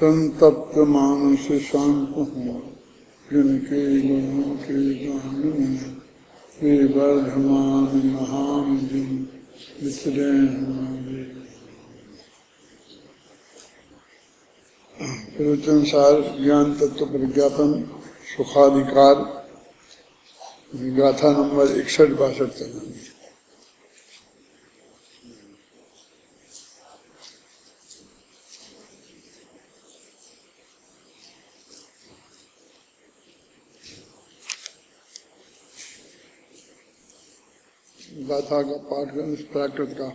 संतप्त मानस शांत हूँ जिनके गुणों के गान में वे वर्धमान महान जिन विचरे हमारे। प्रवचनसार ज्ञान तत्व प्रज्ञापन सुखाधिकार गाथा नंबर 61-62 चलानी। गाथा का पाठ करें इस प्राकृत का।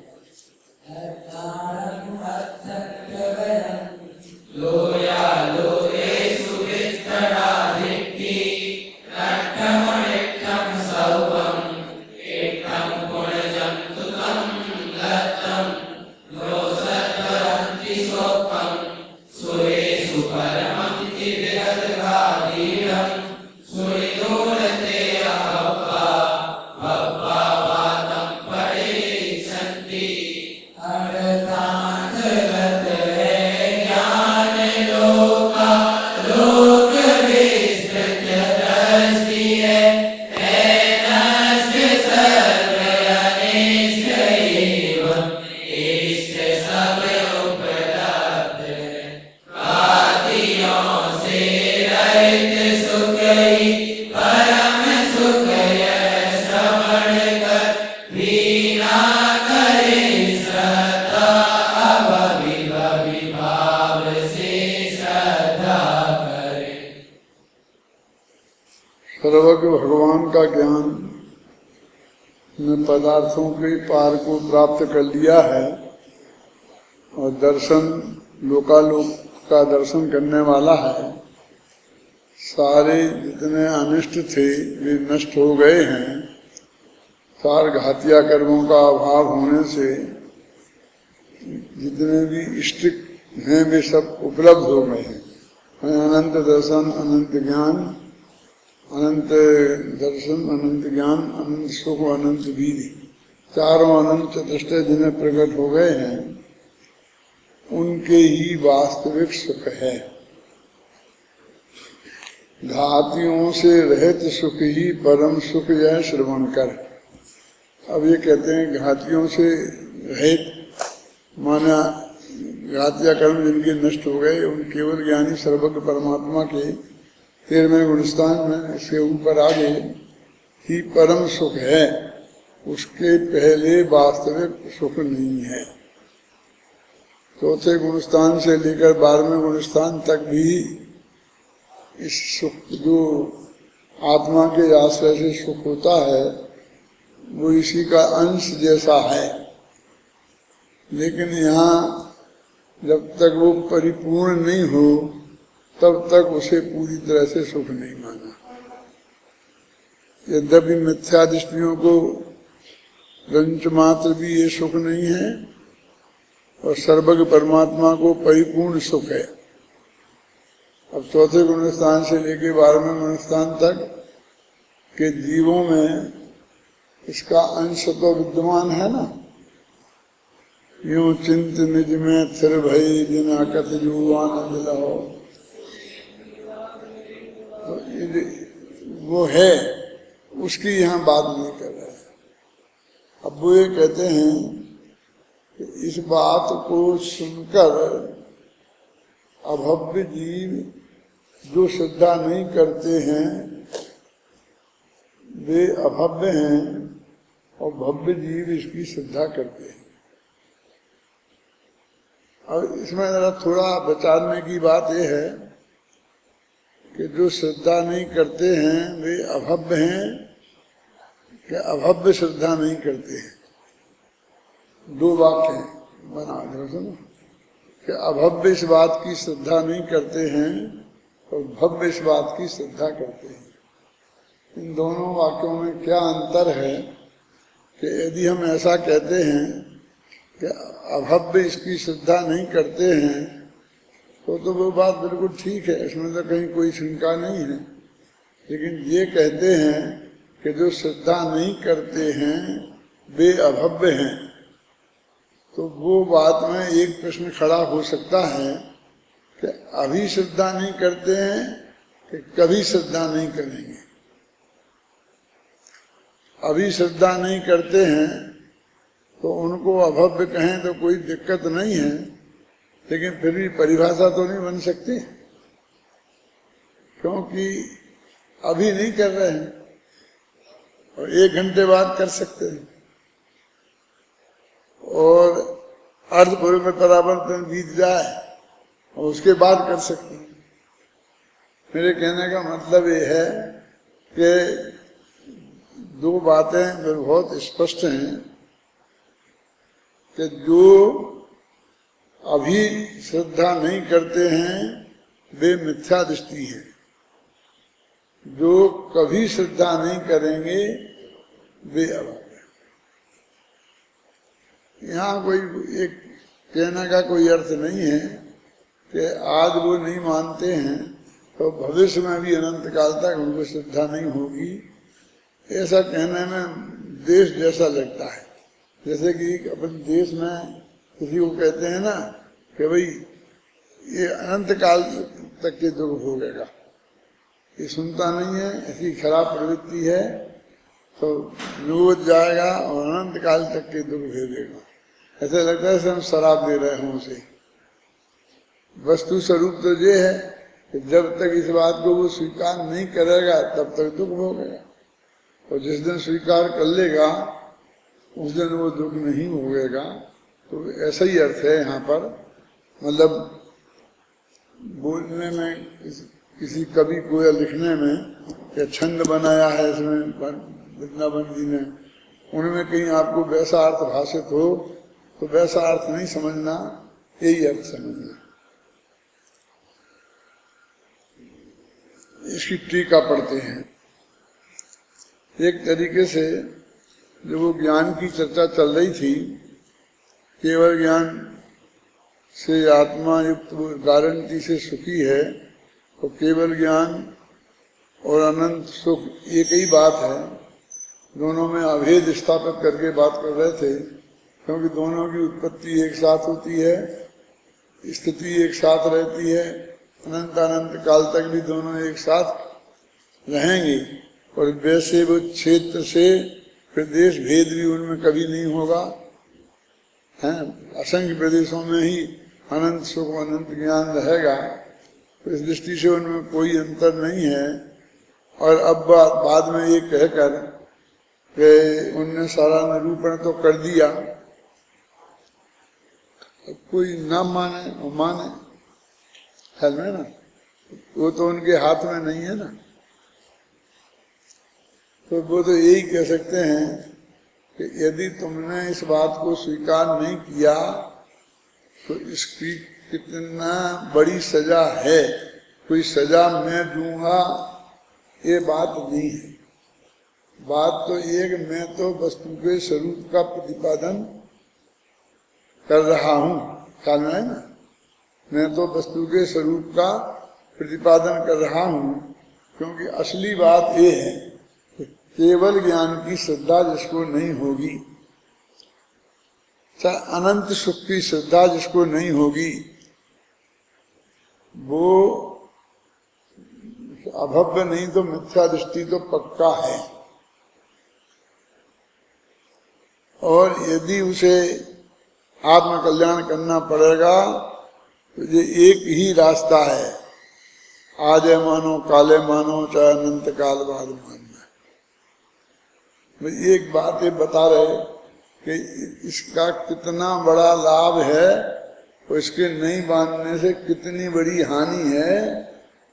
सर्वज्ञ भगवान का ज्ञान में पदार्थों के पार को प्राप्त कर लिया है और दर्शन लोकालोक का दर्शन करने वाला है। सारे जितने अनिष्ट थे वे नष्ट हो गए हैं। सार घातिया कर्मों का अभाव होने से जितने भी इष्ट हैं वे सब उपलब्ध हो गए हैं। अनंत दर्शन, अनंत ज्ञान, अनंत दर्शन, अनंत ज्ञान, अनंत सुख, अनंत वीर्य, चारों अनंत चतुष्टय जिन्हें प्रकट हो गए हैं उनके ही वास्तविक सुख है। घातियों से रहित सुख ही परम सुख यह श्रवण कर। अब ये कहते हैं घातियों से रहित माना घातिया कर्म जिनके नष्ट हो गए उन केवल ज्ञानी सर्वज्ञ परमात्मा के 13वें गुणस्थान में इसके ऊपर आगे ही परम सुख है, उसके पहले वास्तविक सुख नहीं है। चौथे गुणस्थान से लेकर 12वें गुणस्थान तक भी इस सुख जो आत्मा के आश्रय से सुख होता है वो इसी का अंश जैसा है, लेकिन यहाँ जब तक वो परिपूर्ण नहीं हो तब तक उसे पूरी तरह से सुख नहीं माना। यद्यपि मिथ्या दृष्टियों को रंच मात्र भी ये सुख नहीं है और सर्वज्ञ परमात्मा को परिपूर्ण सुख है। अब चौथे गुणस्थान से लेकर 12वें गुणस्थान तक के जीवों में इसका अंश तो विद्यमान है ना। यूं चिंत निज में थिर भई जिन आकत जो आनंद लहो, तो वो है, उसकी यहाँ बात नहीं कर रहे हैं। अब वो ये कहते हैं कि इस बात को सुनकर अभव्य जीव जो श्रद्धा नहीं करते हैं वे अभव्य हैं और भव्य जीव इसकी श्रद्धा करते हैं। और इसमें जरा थोड़ा विचारने की बात यह है कि जो श्रद्धा नहीं करते हैं वे अभव्य हैं कि अभव्य श्रद्धा नहीं करते हैं। दो वाक्य हैं, बना दो सुनो कि अभव्य इस बात की श्रद्धा नहीं करते हैं और भव्य इस बात की श्रद्धा करते हैं। इन दोनों वाक्यों में क्या अंतर है कि यदि हम ऐसा कहते हैं कि अभव्य इसकी श्रद्धा नहीं करते हैं तो वो बात बिल्कुल ठीक है, इसमें तो कहीं कोई शंका नहीं है। लेकिन ये कहते हैं कि जो श्रद्धा नहीं करते हैं वे अभव्य हैं, तो वो बात में एक प्रश्न खड़ा हो सकता है कि अभी श्रद्धा नहीं करते हैं कि कभी श्रद्धा नहीं करेंगे। अभी श्रद्धा नहीं करते हैं तो उनको अभव्य कहें तो कोई दिक्कत नहीं है, लेकिन फिर भी परिभाषा तो नहीं बन सकती, क्योंकि अभी नहीं कर रहे हैं और 1 घंटे बाद कर सकते हैं, और अर्धपूर्व में परावर्तन बीत जाए और उसके बाद कर सकते हैं। मेरे कहने का मतलब ये है कि 2 बातें बहुत स्पष्ट हैं कि जो अभी श्रद्धा नहीं करते हैं वे मिथ्या दृष्टि है, जो कभी श्रद्धा नहीं करेंगे वे अभाव है। यहाँ कोई एक कहने का कोई अर्थ नहीं है कि आज वो नहीं मानते हैं तो भविष्य में भी अनंत काल तक उनको श्रद्धा नहीं होगी। ऐसा कहने में देश जैसा लगता है, जैसे कि अपन देश में किसी को कहते हैं ना कि भाई ये अनंत काल तक के दुख भोगेगा, ये सुनता नहीं है, ऐसी खराब प्रवृत्ति है तो निवृत्त जाएगा और अनंत काल तक के दुख भेजेगा। ऐसा लगता है हम शराब दे रहे हों उसे। वस्तु स्वरूप तो ये है कि जब तक इस बात को वो स्वीकार नहीं करेगा तब तक दुख भोगेगा, और जिस दिन स्वीकार कर लेगा उस दिन वो दुख नहीं भोगेगा। तो ऐसा ही अर्थ है यहाँ पर। मतलब बोलने में किसी कवि को या लिखने में या छंद बनाया है इसमें वृंदावन जी ने, उनमें कहीं आपको वैसा अर्थ भाषित हो तो वैसा अर्थ नहीं समझना, यही अर्थ समझना। इसकी टीका पढ़ते हैं। एक तरीके से जब वो ज्ञान की चर्चा चल रही थी, केवल ज्ञान से आत्मा युक्त गारंटी से सुखी है, तो केवल ज्ञान और अनंत सुख एक ही बात है। दोनों में अभेद स्थापित करके बात कर रहे थे, क्योंकि दोनों की उत्पत्ति एक साथ होती है, स्थिति एक साथ रहती है, अनंत अनंत काल तक भी दोनों एक साथ रहेंगे, और वैसे वो क्षेत्र से प्रदेश भेद भी उनमें कभी नहीं होगा। हैं, असंख्य प्रदेशों में ही अनंत सुख अनंत ज्ञान रहेगा, तो इस दृष्टि से उनमें कोई अंतर नहीं है। और अब बाद में ये कहकर कि उनने सारा निरूपण तो कर दिया, कोई ना माने और माने है ना, वो तो उनके हाथ में नहीं है ना। तो वो तो यही कह सकते हैं कि यदि तुमने इस बात को स्वीकार नहीं किया तो इसकी कितना बड़ी सजा है, कोई सजा मैं दूंगा ये बात नहीं है। बात तो एक, मैं तो वस्तु के स्वरूप का प्रतिपादन कर रहा हूँ, ख्याल में है ना। मैं तो वस्तु के स्वरूप का प्रतिपादन कर रहा हूँ, क्योंकि असली बात ये है कि केवल ज्ञान की श्रद्धा जिसको नहीं होगी, चाहे अनंत सुख की श्रद्धा जिसको नहीं होगी, वो अभव्य नहीं तो मिथ्या दृष्टि तो पक्का है। और यदि उसे आत्म कल्याण करना पड़ेगा तो ये एक ही रास्ता है, आज मानो काले मानो चाहे अनंत काल बाद मानना। एक बात ये बता रहे कि इसका कितना बड़ा लाभ है और इसके नहीं मानने से कितनी बड़ी हानि है,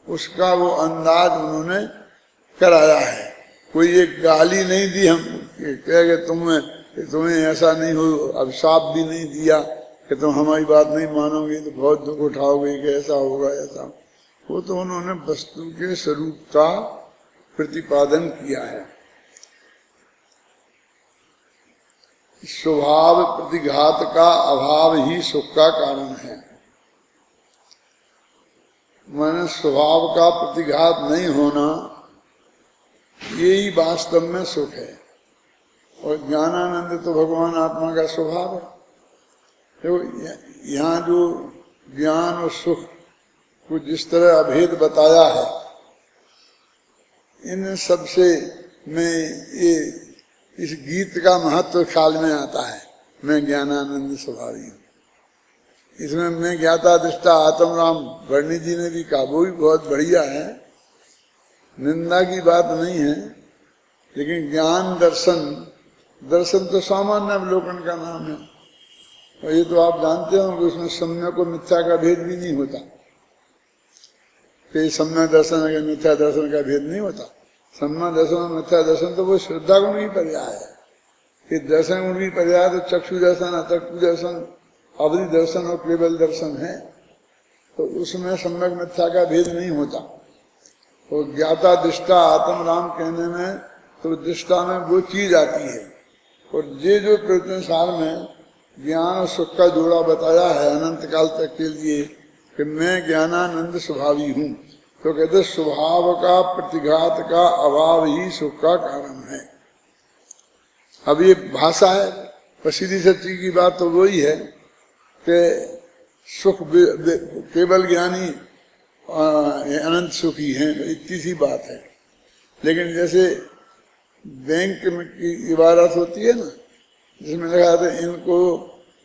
उसका वो अंदाज उन्होंने कराया है। कोई एक गाली नहीं दी हम कह के तुम्हें ऐसा नहीं हो, अभिशाप भी नहीं दिया कि तुम हमारी बात नहीं मानोगे तो बहुत दुख उठाओगे कि ऐसा होगा ऐसा। वो तो उन्होंने वस्तु के स्वरूप का प्रतिपादन किया है। स्वभाव प्रतिघात का अभाव ही सुख का कारण है। माने स्वभाव का प्रतिघात नहीं होना यही वास्तव में सुख है। और ज्ञानानंद तो भगवान आत्मा का स्वभाव है। तो यहाँ जो ज्ञान और सुख को जिस तरह अभेद बताया है, इन सब से मैं ये इस गीत का महत्व ख्याल में आता है। मैं ज्ञानानंद स्वभावी हूँ। इसमें मैं ज्ञाता दृष्टा आत्मराम वर्णी जी ने भी कहा, वो भी बहुत बढ़िया है, निंदा की बात नहीं है। लेकिन ज्ञान दर्शन, दर्शन तो सामान्य अवलोकन का नाम है, और ये तो आप जानते हो कि उसमें सम्यक और मिथ्या का भेद भी नहीं होता। कि सम्यक दर्शन और मिथ्या दर्शन का भेद नहीं होता। सम्यक दर्शन और मिथ्या दर्शन तो वो श्रद्धा गुण भी पर्याय है। कि दर्शन गुण भी पर्याय तो चक्षु दर्शन, अचक्षु दर्शन, अवधि दर्शन और केवल दर्शन है, तो उसमें सम्यक मिथ्या का भेद नहीं होता। और ज्ञाता दृष्टा आत्मराम कहने में तो दृष्टा में वो चीज आती है। और ये जो प्रवचन सार में ज्ञान और सुख का जोड़ा बताया है अनंत काल तक के लिए कि मैं ज्ञानानंद स्वभावी हूँ, तो कहते स्वभाव का प्रतिघात का अभाव ही सुख का कारण है। अब ये भाषा है, पर सीधी सच्ची की बात तो वही है कि सुख केवल ज्ञानी अनंत सुखी हैं, इतनी सी बात है। लेकिन जैसे बैंक में की इबारत होती है ना, जिसमें लिखा था इनको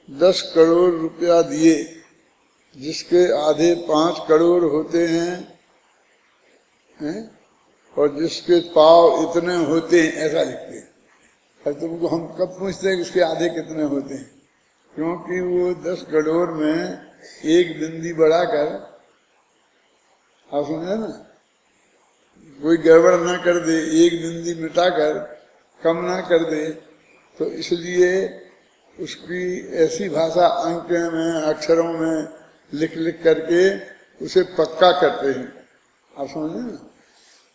10 करोड़ रुपया दिए, जिसके आधे 5 करोड़ होते हैं, और जिसके पाव इतने होते हैं, ऐसा लिखते हैं। अब तुमको हम कब पूछते हैं कि इसके आधे कितने होते हैं? क्योंकि वो 10 करोड़ में एक बिंदी बढ़ाकर, आप समझे ना, कोई गड़बड़ ना कर दे, एक बिंदी मिटाकर कम ना कर दे, तो इसलिए उसकी ऐसी भाषा अंक में अक्षरों में लिख लिख करके उसे पक्का करते हैं। आप समझे ना,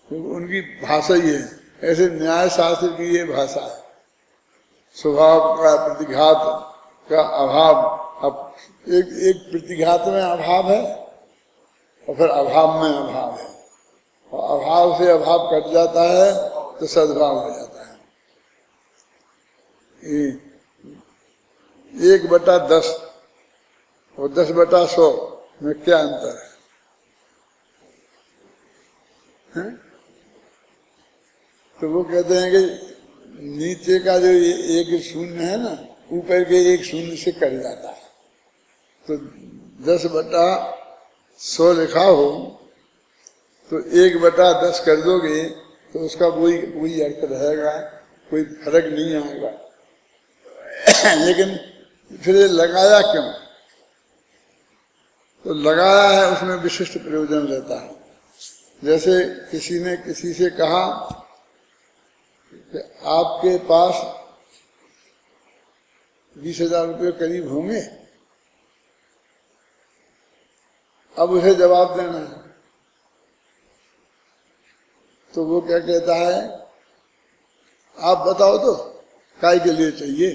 तो उनकी भाषा ही है। ऐसे न्याय शास्त्र की ये भाषा है। स्वभाव का प्रतिघात का अभाव, अब एक प्रतिघात में अभाव है और फिर अभाव में अभाव है, और अभाव से अभाव कट जाता है तो सद्भाव हो जाता है। 1/10 और 10/100 में क्या अंतर है? तो वो कहते हैं कि नीचे का जो एक शून्य है ना, ऊपर के एक शून्य से कट जाता है। तो 10/100 लिखा हो तो 1/10 कर दोगे तो उसका वही अर्थ रहेगा, कोई फर्क नहीं आएगा। लेकिन फिर ये लगाया क्यों? तो लगाया है उसमें विशिष्ट प्रयोजन रहता है। जैसे किसी ने किसी से कहा कि आपके पास 20,000 रुपये करीब होंगे, अब उसे जवाब देना है। तो वो क्या कहता है, आप बताओ तो काय के लिए चाहिए,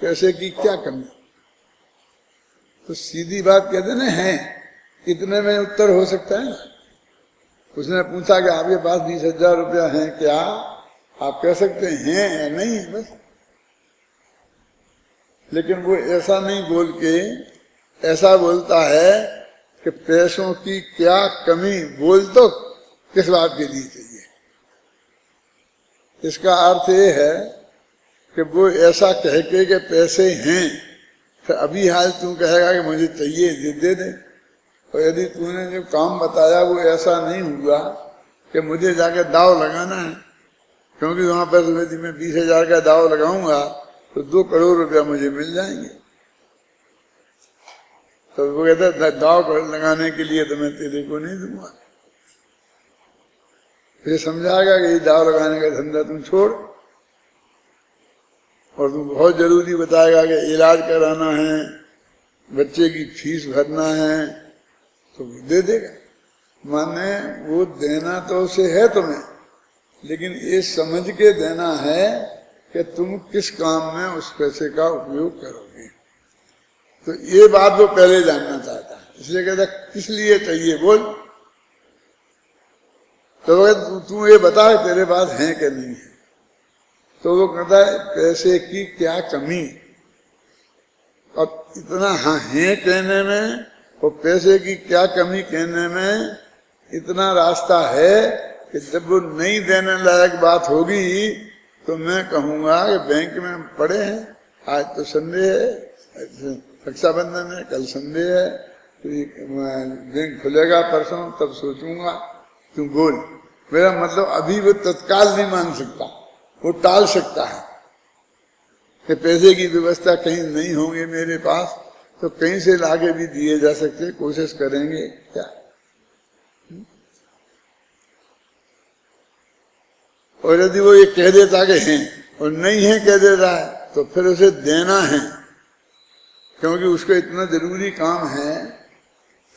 पैसे की क्या कमी? तो सीधी बात कहते ना है, इतने में उत्तर हो सकता है ना। उसने पूछा कि आपके पास 20,000 रुपया हैं क्या? आप कह सकते हैं या नहीं, बस। लेकिन वो ऐसा नहीं बोल के ऐसा बोलता है कि पैसों की क्या कमी, बोल तो किस बात के लिए चाहिए। इसका अर्थ ये है कि वो ऐसा कह के कि पैसे हैं, फिर अभी हाल तू कहेगा कि मुझे चाहिए, दे दे। और यदि तूने जो काम बताया वो ऐसा नहीं हुआ कि मुझे जाके दाव लगाना है, क्योंकि वहां पर यदि मैं 20,000 का दाव लगाऊंगा तो 2 करोड़ रुपया मुझे मिल जाएंगे। तो वो कहता दाव लगाने के लिए तो मैं तेरे को नहीं दूंगा। फिर समझाएगा कि ये दाव लगाने का धंधा तुम छोड़, और तुम बहुत जरूरी बताएगा कि इलाज कराना है, बच्चे की फीस भरना है, तो वो दे देगा। माने वो देना तो उसे है तुम्हें, लेकिन ये समझ के देना है कि तुम किस काम में उस पैसे का उपयोग करोगे। तो ये बात वो पहले जानना चाहता है, इसलिए कहता किस लिए चाहिए बोल। तो वो तू ये बता तेरे पास है कि नहीं है। तो वो कहता है पैसे की क्या कमी। अब इतना हाँ है कहने में वो पैसे की क्या कमी कहने में इतना रास्ता है कि जब वो नहीं देने लायक बात होगी तो मैं कहूँगा कि बैंक में पड़े हैं, आज तो संडे है, रक्षाबंधन है, कल संडे है, तो बैंक खुलेगा परसों, तब सोचूंगा। तुम बोल, मेरा मतलब अभी वो तत्काल नहीं मान सकता, वो टाल सकता है कि पैसे की व्यवस्था कहीं नहीं होंगे मेरे पास तो कहीं से लाके भी दिए जा सकते, कोशिश करेंगे क्या। और यदि वो ये कह देता कि हैं और नहीं है कह देता है तो फिर उसे देना है, क्योंकि उसको इतना जरूरी काम है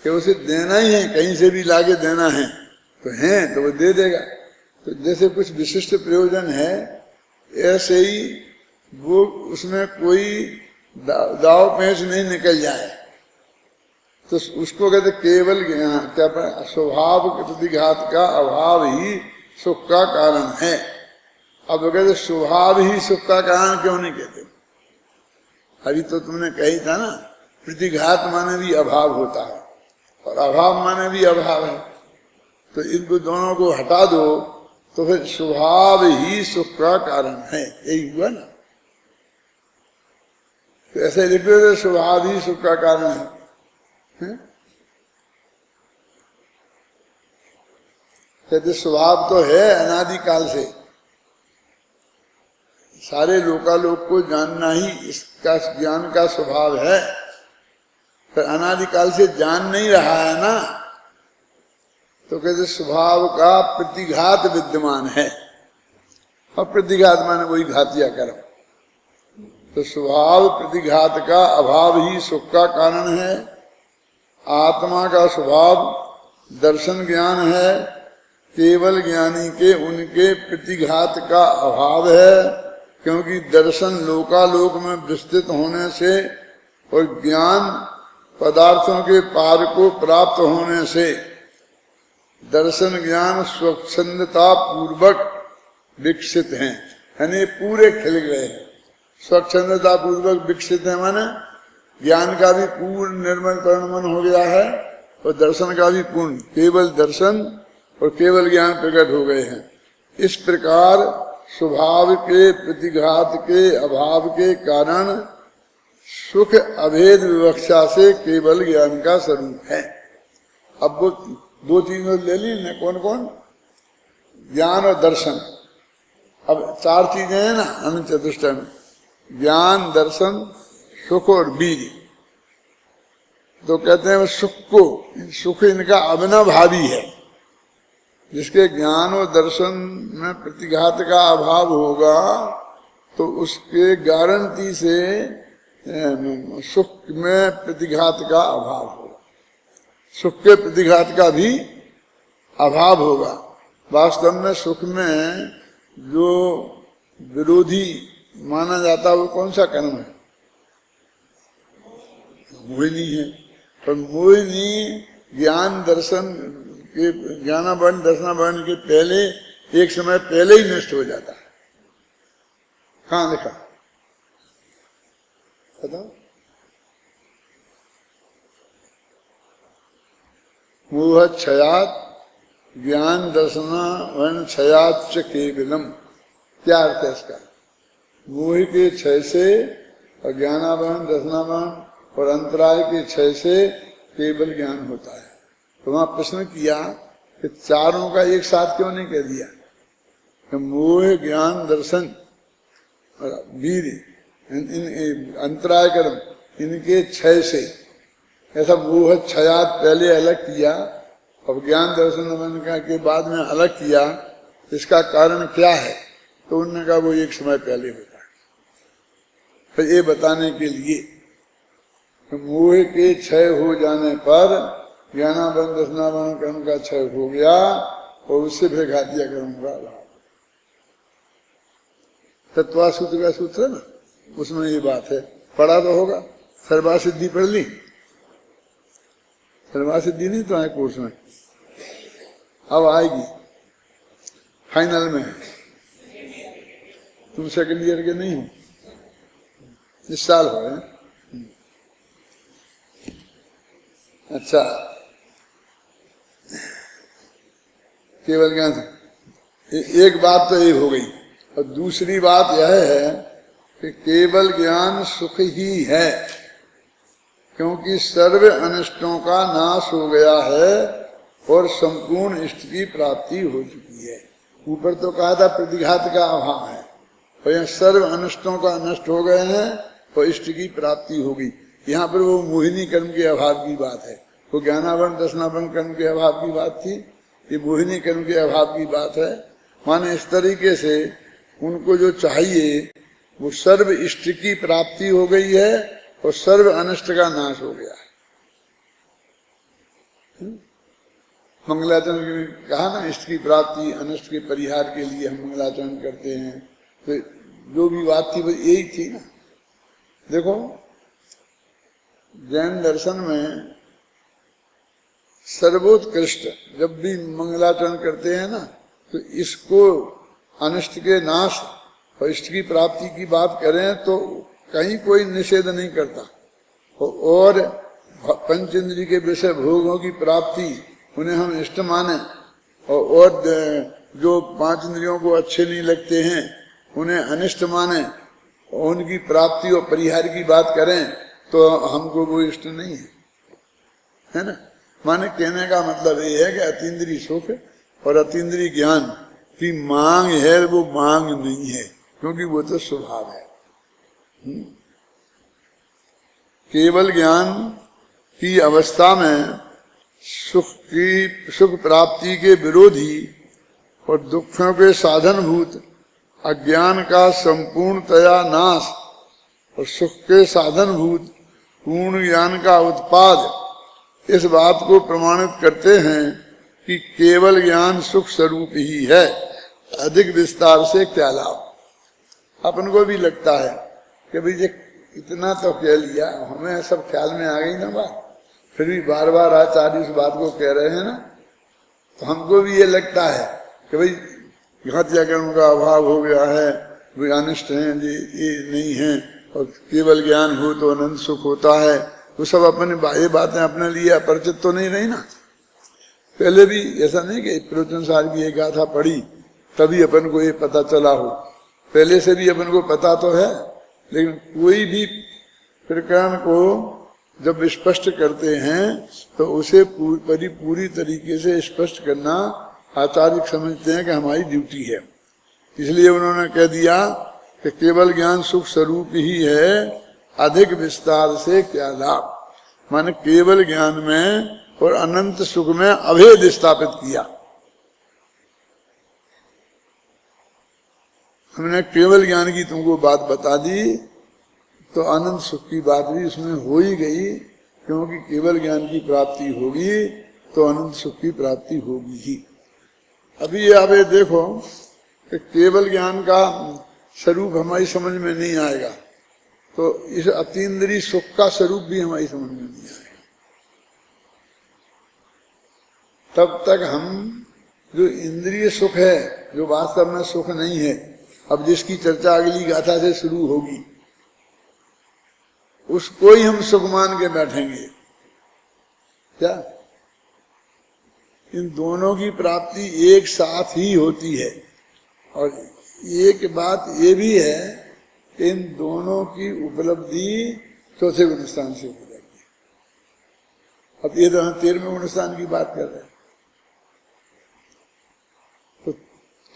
कि उसे देना ही है, कहीं से भी लाके देना है तो है तो वो दे देगा। तो जैसे कुछ विशिष्ट प्रयोजन है ऐसे ही वो उसमें कोई दाव पेंच नहीं निकल जाए तो उसको कहते केवल क्या स्वभाव प्रतिघात का अभाव ही सुख का कारण है। अब वो कहते स्वभाव ही सुख का कारण क्यों नहीं कहते? अभी तो तुमने कही था ना, प्रतिघात माने भी अभाव होता है और अभाव माने भी अभाव है, तो इनको दोनों को हटा दो तो फिर स्वभाव ही सुख का कारण है, यही हुआ ना। तो ऐसे लिख दो स्वभाव ही सुख का कारण है? कहते स्वभाव तो है अनादिकाल से, सारे लोकालोक को जानना ही इसका ज्ञान का स्वभाव है, पर अनादिकाल से जान नहीं रहा है ना, तो कहते स्वभाव का प्रतिघात विद्यमान है, और प्रतिघात माने वही घातिया कर्म। तो स्वभाव प्रतिघात का अभाव ही सुख का कारण है। आत्मा का स्वभाव दर्शन ज्ञान है, केवल ज्ञानी के उनके प्रतिघात का अभाव है, क्योंकि दर्शन लोकालोक में विस्तृत होने से और ज्ञान पदार्थों के पार को प्राप्त होने से दर्शन ज्ञान स्वच्छंदता पूर्वक विकसित हैं, यानी पूरे खिल गए हैं। स्वच्छंदता पूर्वक विकसित है माने ज्ञान का भी पूर्ण निर्मल परिणमन हो गया है और दर्शन का भी पूर्ण केवल दर्शन और केवल ज्ञान प्रकट हो गए हैं। इस प्रकार स्वभाव के प्रतिघात के अभाव के कारण सुख अभेद विवक्षा से केवल ज्ञान का स्वरूप है। अब वो दो चीजें ले ली ना, कौन कौन? ज्ञान और दर्शन। अब चार चीजें हैं ना अनंत चतुष्टय में, ज्ञान, दर्शन, सुख और बीज। तो कहते हैं सुख को, सुख इनका अविनाभावी है। जिसके ज्ञान और दर्शन में प्रतिघात का अभाव होगा तो उसके गारंटी से सुख में प्रतिघात का अभाव होगा, सुख के प्रतिघात का भी अभाव होगा। वास्तव में सुख में जो विरोधी माना जाता है वो कौन सा कर्म है? मोहिनी है। पर मोहिनी ज्ञान दर्शन के, ज्ञानावरण दर्शनावरण के पहले एक समय पहले ही नष्ट हो जाता है। कहाँ लिखा बताओ? मोह क्षयात ज्ञान दर्शनावरण क्षयाच केवलम। क्या अर्थ है इसका? मोह के क्षय से और ज्ञानावरण दर्शनावरण और अंतराय के क्षय से केवल ज्ञान होता है। तो वहां प्रश्न किया कि चारों का एक साथ क्यों नहीं कह दिया कि मोह ज्ञान दर्शन और वीर इन अंतराय कर्म इनके क्षय से, ऐसा मोह क्षयात पहले अलग किया और ज्ञान दर्शन के बाद में अलग किया। इसका कारण क्या है? तो उन्होंने कहा वो एक समय पहले होता है। फिर ये बताने के लिए कि मोह के क्षय हो जाने पर ज्ञानावरण दर्शनावरण कर्म का क्षय हो गया और उससे फिर घातिया कर्म का अभाव। तत्वा सूत्र का सूत्र है ना, उसमें ये बात है। पढ़ा तो होगा, सर्वा सिद्धि पढ़ ली? सर्वा सिद्धि नहीं तो है कोर्स में, अब आएगी फाइनल में। तुम सेकंड ईयर के नहीं हो, इस साल हो। अच्छा, केवल ज्ञान एक बात तो ये हो गई। और दूसरी बात यह है कि केवल ज्ञान सुख ही है, क्योंकि सर्व अनिष्टों का नाश हो गया है और संपूर्ण इष्ट की प्राप्ति हो चुकी है। ऊपर तो कहा था प्रतिघात का अभाव है, और यहाँ सर्व अनिष्टों का नष्ट हो गए हैं और इष्ट की प्राप्ति हो गई। यहाँ पर वो मोहिनी कर्म के अभाव की बात है, वो ज्ञानावरण दर्शनावरण कर्म के अभाव की बात थी, ये मोहिनी कर्म के अभाव की बात है। माने इस तरीके से उनको जो चाहिए वो सर्व इष्ट की प्राप्ति हो गई है और सर्व अनिष्ट का नाश हो गया है। मंगलाचरण में कहा ना, इष्ट की प्राप्ति अनिष्ट के परिहार के लिए हम मंगलाचरण करते हैं, तो जो भी बात थी वो यही थी ना। देखो जैन दर्शन में सर्वोत्कृष्ट जब भी मंगलाचरण करते हैं ना, तो इसको अनिष्ट के नाश और इष्ट की प्राप्ति की बात करें तो कहीं कोई निषेध नहीं करता। और पंच इंद्रिय के विषय भोगों की प्राप्ति उन्हें हम इष्ट माने, और जो पांच इंद्रियों को अच्छे नहीं लगते हैं उन्हें अनिष्ट माने, और उनकी प्राप्ति और परिहार की बात करें तो हमको वो इष्ट नहीं है ना। माने कहने का मतलब ये है कि अतीन्द्रिय सुख और अतीन्द्रिय ज्ञान की मांग है, वो मांग नहीं है, क्योंकि वो तो स्वभाव है। केवल ज्ञान की अवस्था में सुख प्राप्ति के विरोधी और दुखों के साधनभूत अज्ञान का संपूर्णतया नाश और सुख के साधनभूत पूर्ण ज्ञान का उत्पाद इस बात को प्रमाणित करते हैं कि केवल ज्ञान सुख स्वरूप ही है। अधिक विस्तार से क्या लाभ। अपन को भी लगता है कि भाई ये इतना तो कह लिया, हमें सब ख्याल में आ गई ना बात, फिर भी बार बार आचार्य उस बात को कह रहे हैं ना, तो हमको भी ये लगता है कि भाई घात्या कर्म का अभाव हो गया है, वे अनिष्ट हैं, ये नहीं है, और केवल ज्ञान हो तो अनंत सुख होता है। वो सब अपने ये बातें अपने लिए अपरिचित तो नहीं रही ना। पहले भी ऐसा नहीं कि प्रवचन सार की एक गाथा पढ़ी तभी अपन को ये पता चला हो, पहले से भी अपन को पता तो है, लेकिन कोई भी प्रकरण को जब स्पष्ट करते हैं तो उसे पूरी तरीके से स्पष्ट करना आचार्य समझते हैं कि हमारी ड्यूटी है। इसलिए उन्होंने कह दिया कि केवल ज्ञान सुख स्वरूप ही है, अधिक विस्तार से क्या लाभ। माने केवल ज्ञान में और अनंत सुख में अभेद स्थापित किया। हमने केवल ज्ञान की तुमको बात बता दी तो अनंत सुख की बात भी उसमें हो ही गई, क्योंकि केवल ज्ञान की प्राप्ति होगी तो अनंत सुख की प्राप्ति होगी ही। अभी आप ये देखो कि केवल ज्ञान का स्वरूप हमारी समझ में नहीं आएगा तो इस अतीन्द्रिय सुख का स्वरूप भी हमारी समझ में नहीं आएगा। तब तक हम जो इंद्रिय सुख है, जो वास्तव में सुख नहीं है, अब जिसकी चर्चा अगली गाथा से शुरू होगी, उसको ही हम सुख मान के बैठेंगे क्या? इन दोनों की प्राप्ति एक साथ ही होती है। और एक बात ये भी है, इन दोनों की उपलब्धि चौथे गुण स्थान से हो जाती है। अब ये तो हम 13वें गुण स्थान की बात कर रहे हैं, तो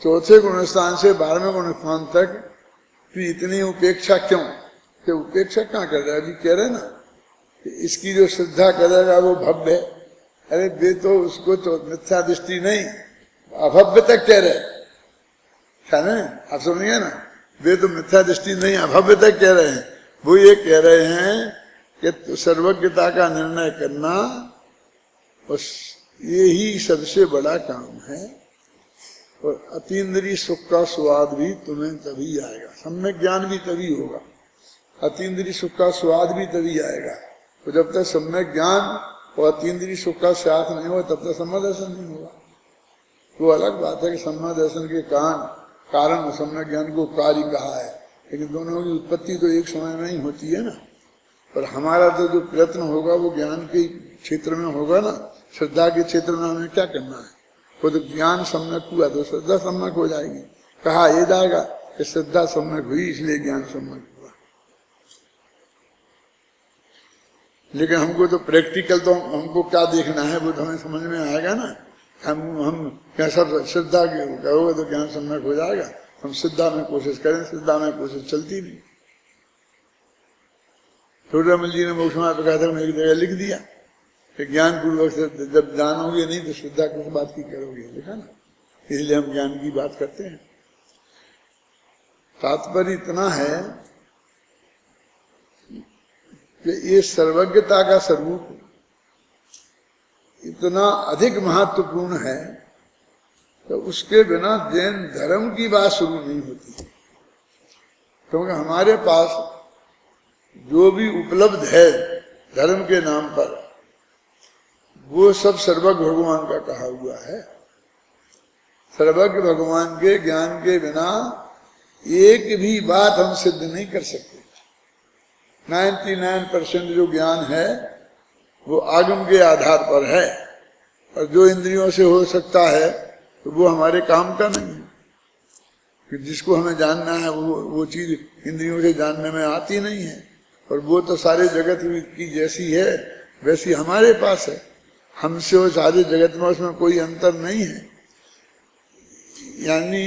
चौथे गुण स्थान से 12वें गुण स्थान तक तो इतनी उपेक्षा क्यों? कि उपेक्षा कहाँ कर रहा है? अभी कह रहे ना कि इसकी जो श्रद्धा करेगा वो भव्य है। अरे वे तो उसको तो मिथ्या दृष्टि नहीं, अभव्य तक कह रहे है ना, आप समझिए ना, वे तो मिथ्या दृष्टि नहीं अभव्य तक कह रहे हैं। वो ये कह रहे हैं कि सर्वज्ञता का निर्णय करना बस यही सबसे बड़ा काम है, और अतीन्द्रिय सुख का स्वाद भी तुम्हें तभी आएगा, सम्यक ज्ञान भी तभी होगा, अतीन्द्रिय सुख का स्वाद भी तभी आएगा। तो जब तक सम्यक ज्ञान और अतीन्द्रिय सुख का साथ नहीं हो तब तक सम्यक दर्शन नहीं होगा। वो अलग बात है कि सम्यक दर्शन के कारण सम्यक ज्ञान को कार्य कहा है, लेकिन दोनों की उत्पत्ति तो एक समय में ही होती है ना। पर हमारा तो जो प्रयत्न होगा वो ज्ञान के क्षेत्र में होगा ना, श्रद्धा के क्षेत्र में हमें क्या करना है? खुद ज्ञान सम्यक हुआ तो श्रद्धा सम्यक हो जाएगी। कहा ये जाएगा कि श्रद्धा सम्यक हुई इसलिए ज्ञान सम्यक हुआ। लेकिन हमको तो प्रैक्टिकल तो हमको क्या देखना है वो तो हमें समझ में आएगा ना। हम क्या सब श्रद्धा कहोगे तो ज्ञान सम्यक हो जाएगा, हम श्रद्धा में कोशिश करें, श्रद्धा में कोशिश चलती नहीं। छोटामल जी ने मोक्षमा पे कहा था, एक जगह लिख दिया कि ज्ञान पूर्वक से जब जानोगे नहीं तो श्रद्धा किस बात की करोगे, लिखा ना। इसलिए हम ज्ञान की बात करते हैं। तात्पर्य इतना है कि ये सर्वज्ञता का स्वरूप इतना अधिक महत्वपूर्ण है तो उसके बिना जैन धर्म की बात शुरू नहीं होती। क्योंकि हमारे पास जो भी उपलब्ध है धर्म के नाम पर वो सब सर्वज्ञ भगवान का कहा हुआ है। सर्वज्ञ भगवान के ज्ञान के बिना एक भी बात हम सिद्ध नहीं कर सकते। 99% जो ज्ञान है वो आगम के आधार पर है, और जो इंद्रियों से हो सकता है तो वो हमारे काम का नहीं है। कि जिसको हमें जानना है वो चीज इंद्रियों से जानने में आती नहीं है, और वो तो सारे जगत की जैसी है वैसी हमारे पास है। हमसे वो सारे जगत में उसमें कोई अंतर नहीं है। यानी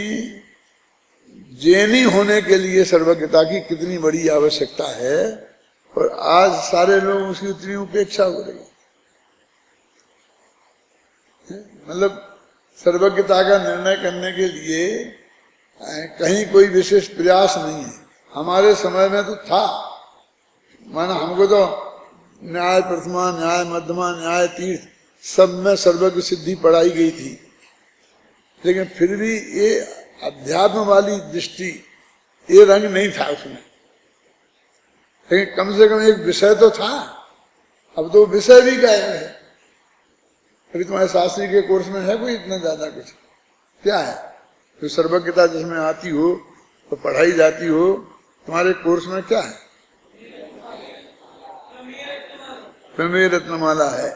जैनी होने के लिए सर्वज्ञता की कितनी बड़ी आवश्यकता है, और आज सारे लोग उसकी उतनी उपेक्षा हो रही है। मतलब सर्वज्ञता का निर्णय करने के लिए कहीं कोई विशेष प्रयास नहीं है। हमारे समय में तो था, माना हमको तो न्याय प्रथमा, न्याय मध्यमा, न्याय तीर्थ सब में सर्वज्ञ सिद्धि पढ़ाई गई थी। लेकिन फिर भी ये अध्यात्म वाली दृष्टि, ये रंग नहीं था उसमें। लेकिन कम से कम एक विषय तो था। अब तो विषय भी गायब है। अभी तुम्हारे शास्त्री के कोर्स में है कोई इतना ज्यादा कुछ? क्या है तो सर्वज्ञता जिसमें आती हो तो पढ़ाई जाती हो, तुम्हारे कोर्स में क्या है? प्रमेय रत्नमाला है।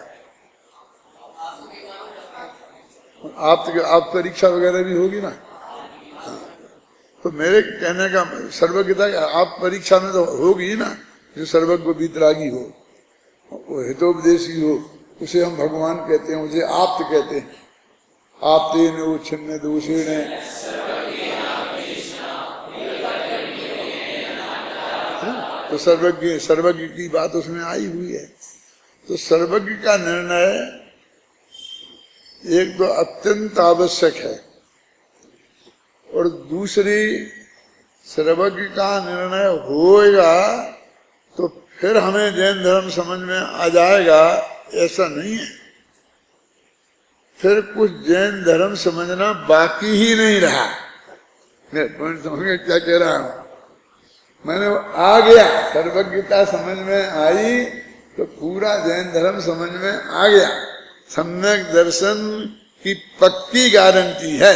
आप परीक्षा वगैरह भी होगी ना। तो मेरे कहने का सर्वज्ञता आप परीक्षा में तो होगी ना। जो सर्वज्ञ वितरागी हो, वो हितोपदेशी हो, उसे हम भगवान कहते हैं, उसे आप्त कहते हैं। आप्ते ने वो छिन्न दोषे ने, तो सर्वज्ञ की बात उसमें आई हुई है। तो सर्वज्ञ का निर्णय एक तो अत्यंत आवश्यक है, और दूसरी सर्वज्ञ का निर्णय होएगा तो फिर हमें जैन धर्म समझ में आ जाएगा, ऐसा नहीं है। फिर कुछ जैन धर्म समझना बाकी ही नहीं रहा। मैं पॉइंट समझ क्या कह रहा हूं? मैंने आ गया, सर्वज्ञता समझ में आई तो पूरा जैन धर्म समझ में आ गया। सम्यक दर्शन की पक्की गारंटी है,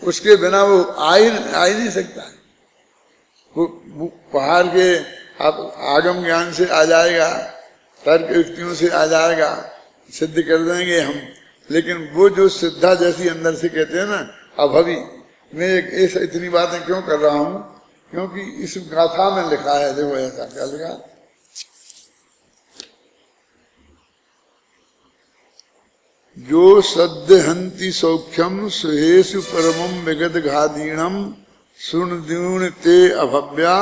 उसके बिना वो आ ही नहीं सकता। वो पहाड़ के आप आगम ज्ञान से आ जाएगा, तर्क युक्तियों से आ जाएगा, सिद्ध कर देंगे हम। लेकिन वो जो सिद्धा जैसी अंदर से कहते हैं ना, अभवी। मैं इतनी बातें क्यों कर रहा हूं? क्योंकि इस गाथा में लिखा है, देखो ऐसा क्या लिखा, जो सद्य हंति सौख्यम सुहेशु परमम विगत घादीणम सुन ते अभव्या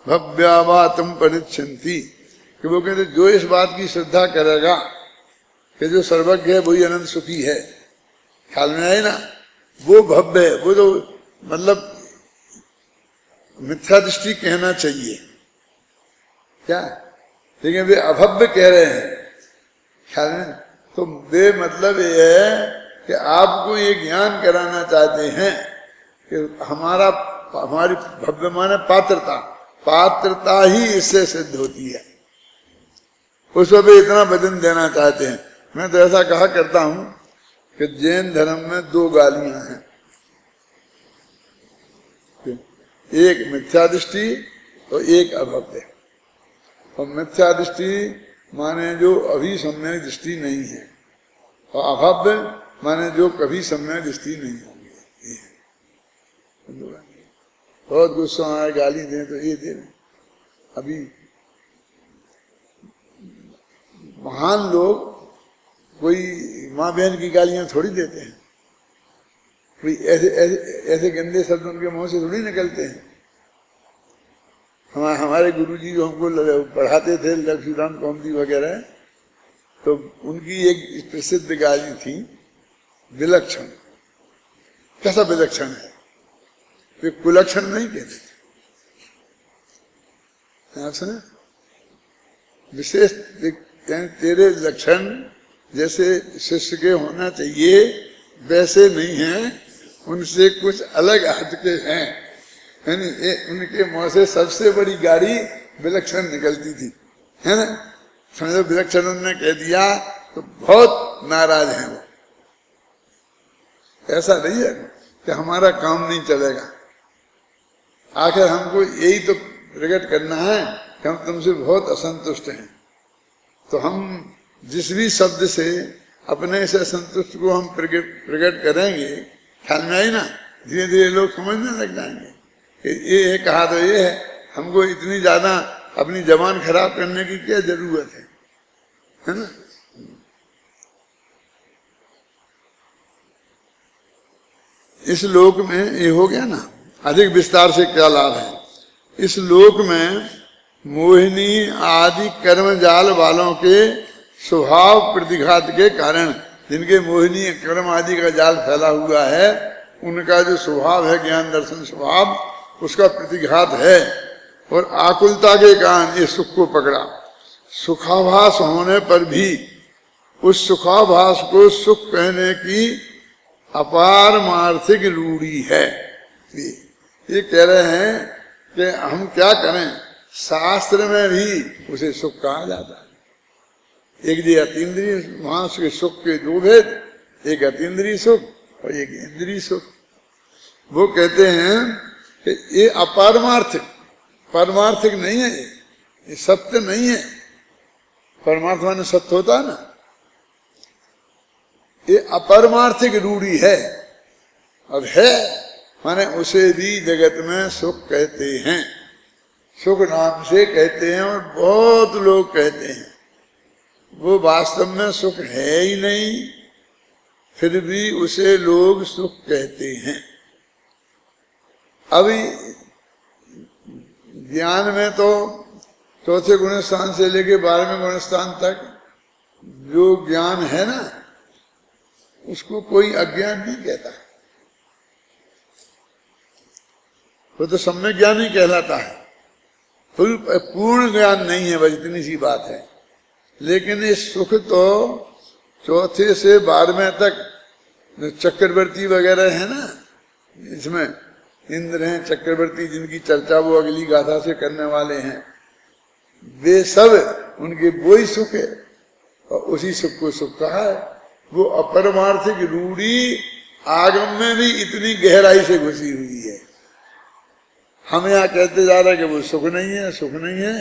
भव्या वा तुम परिच्छन्ति। कि वो कहते जो इस बात की श्रद्धा करेगा कि जो सर्वज्ञ है वही अनंत सुखी है, ख्याल में आए ना, वो भव्य है। वो तो मतलब मिथ्या दृष्टि कहना चाहिए क्या, लेकिन वे अभव्य कह रहे हैं, ख्याल में। तो वे मतलब ये है कि आपको ये ज्ञान कराना चाहते हैं कि हमारी भव्य माने पात्रता ही इससे सिद्ध होती है। उस पर भी इतना वचन देना चाहते हैं। मैं तो ऐसा कहा करता हूं कि जैन धर्म में दो गालियां हैं, एक मिथ्या दृष्टि और एक अभव्य। और मिथ्या दृष्टि माने जो अभी सम्यक दृष्टि नहीं है, और अभव्य माने जो कभी सम्यक दृष्टि नहीं होगी। बहुत गुस्सा आए, गाली दें तो ये दे। अभी महान लोग कोई माँ बहन की गालियां थोड़ी देते हैं, कोई ऐसे गंदे शब्द उनके मुंह से थोड़ी निकलते हैं। हमारे गुरुजी जो हमको पढ़ाते थे लक्ष्मीराम कौमदी वगैरह, तो उनकी एक प्रसिद्ध गाली थी विलक्षण। कैसा विलक्षण है, वे कुलक्षण नहीं कहते थे। आप सुना, विशेष तेरे लक्षण जैसे शिष्य के होना चाहिए वैसे नहीं हैं, उनसे कुछ अलग हटके हैं। यानी उनके मुंह से सबसे बड़ी गाड़ी विलक्षण निकलती थी, है ना। समझो विलक्षण उन्होंने कह दिया तो बहुत नाराज हैं वो। ऐसा नहीं है कि हमारा काम नहीं चलेगा, आखिर हमको यही तो प्रकट करना है कि हम तुमसे बहुत असंतुष्ट हैं। तो हम जिस भी शब्द से अपने से असंतुष्ट को हम प्रकट करेंगे, ख्याल में आई ना, धीरे धीरे लोग समझने लग जाएंगे कि ये कहा तो ये है, हमको इतनी ज्यादा अपनी जबान खराब करने की क्या जरूरत है ना। इस लोक में ये हो गया ना, अधिक विस्तार से क्या लाभ है। इस लोक में मोहिनी आदि कर्म जाल वालों के स्वभाव प्रतिघात के कारण, जिनके मोहिनी कर्म आदि का जाल फैला हुआ है, उनका जो स्वभाव है ज्ञान दर्शन स्वभाव, उसका प्रतिघात है। और आकुलता के कारण ये सुख को पकड़ा। सुखाभास होने पर भी उस सुखाभास को सुख कहने की अपारमार्थिक रूढ़ी है। ये कह रहे हैं कि हम क्या करें, शास्त्र में भी उसे सुख कहा जाता है। एक जो अतीन्द्रिय, वहां के सुख के दो भेद, एक अतीन्द्रिय सुख और एक इंद्रिय सुख। वो कहते हैं कि ये अपारमार्थिक, परमार्थिक नहीं है, ये सत्य नहीं है। परमार्थ माने सत्य होता है ना, ये अपरमार्थिक रूढ़ी है। अब है माने उसे भी जगत में सुख कहते हैं, सुख नाम से कहते हैं, और बहुत लोग कहते हैं। वो वास्तव में सुख है ही नहीं, फिर भी उसे लोग सुख कहते हैं। अभी ज्ञान में तो चौथे गुण स्थान से लेके 12वें गुण स्थान तक जो ज्ञान है ना, उसको कोई अज्ञान नहीं कहता, वो तो सम्यक ज्ञान ही कहलाता है। पूर्ण ज्ञान नहीं है, बस इतनी सी बात है। लेकिन ये सुख तो चौथे से 12वें तक चक्रवर्ती वगैरह है ना, इसमें इंद्र हैं, चक्रवर्ती, जिनकी चर्चा वो अगली गाथा से करने वाले हैं, वे सब उनके वो ही सुख है, और उसी सुख को सुख कहा है। वो अपरमार्थिक रूढ़ी आगम में भी इतनी गहराई से घुसी हुई है। हम यहाँ कहते जा रहे हैं कि वो सुख नहीं है, सुख नहीं है,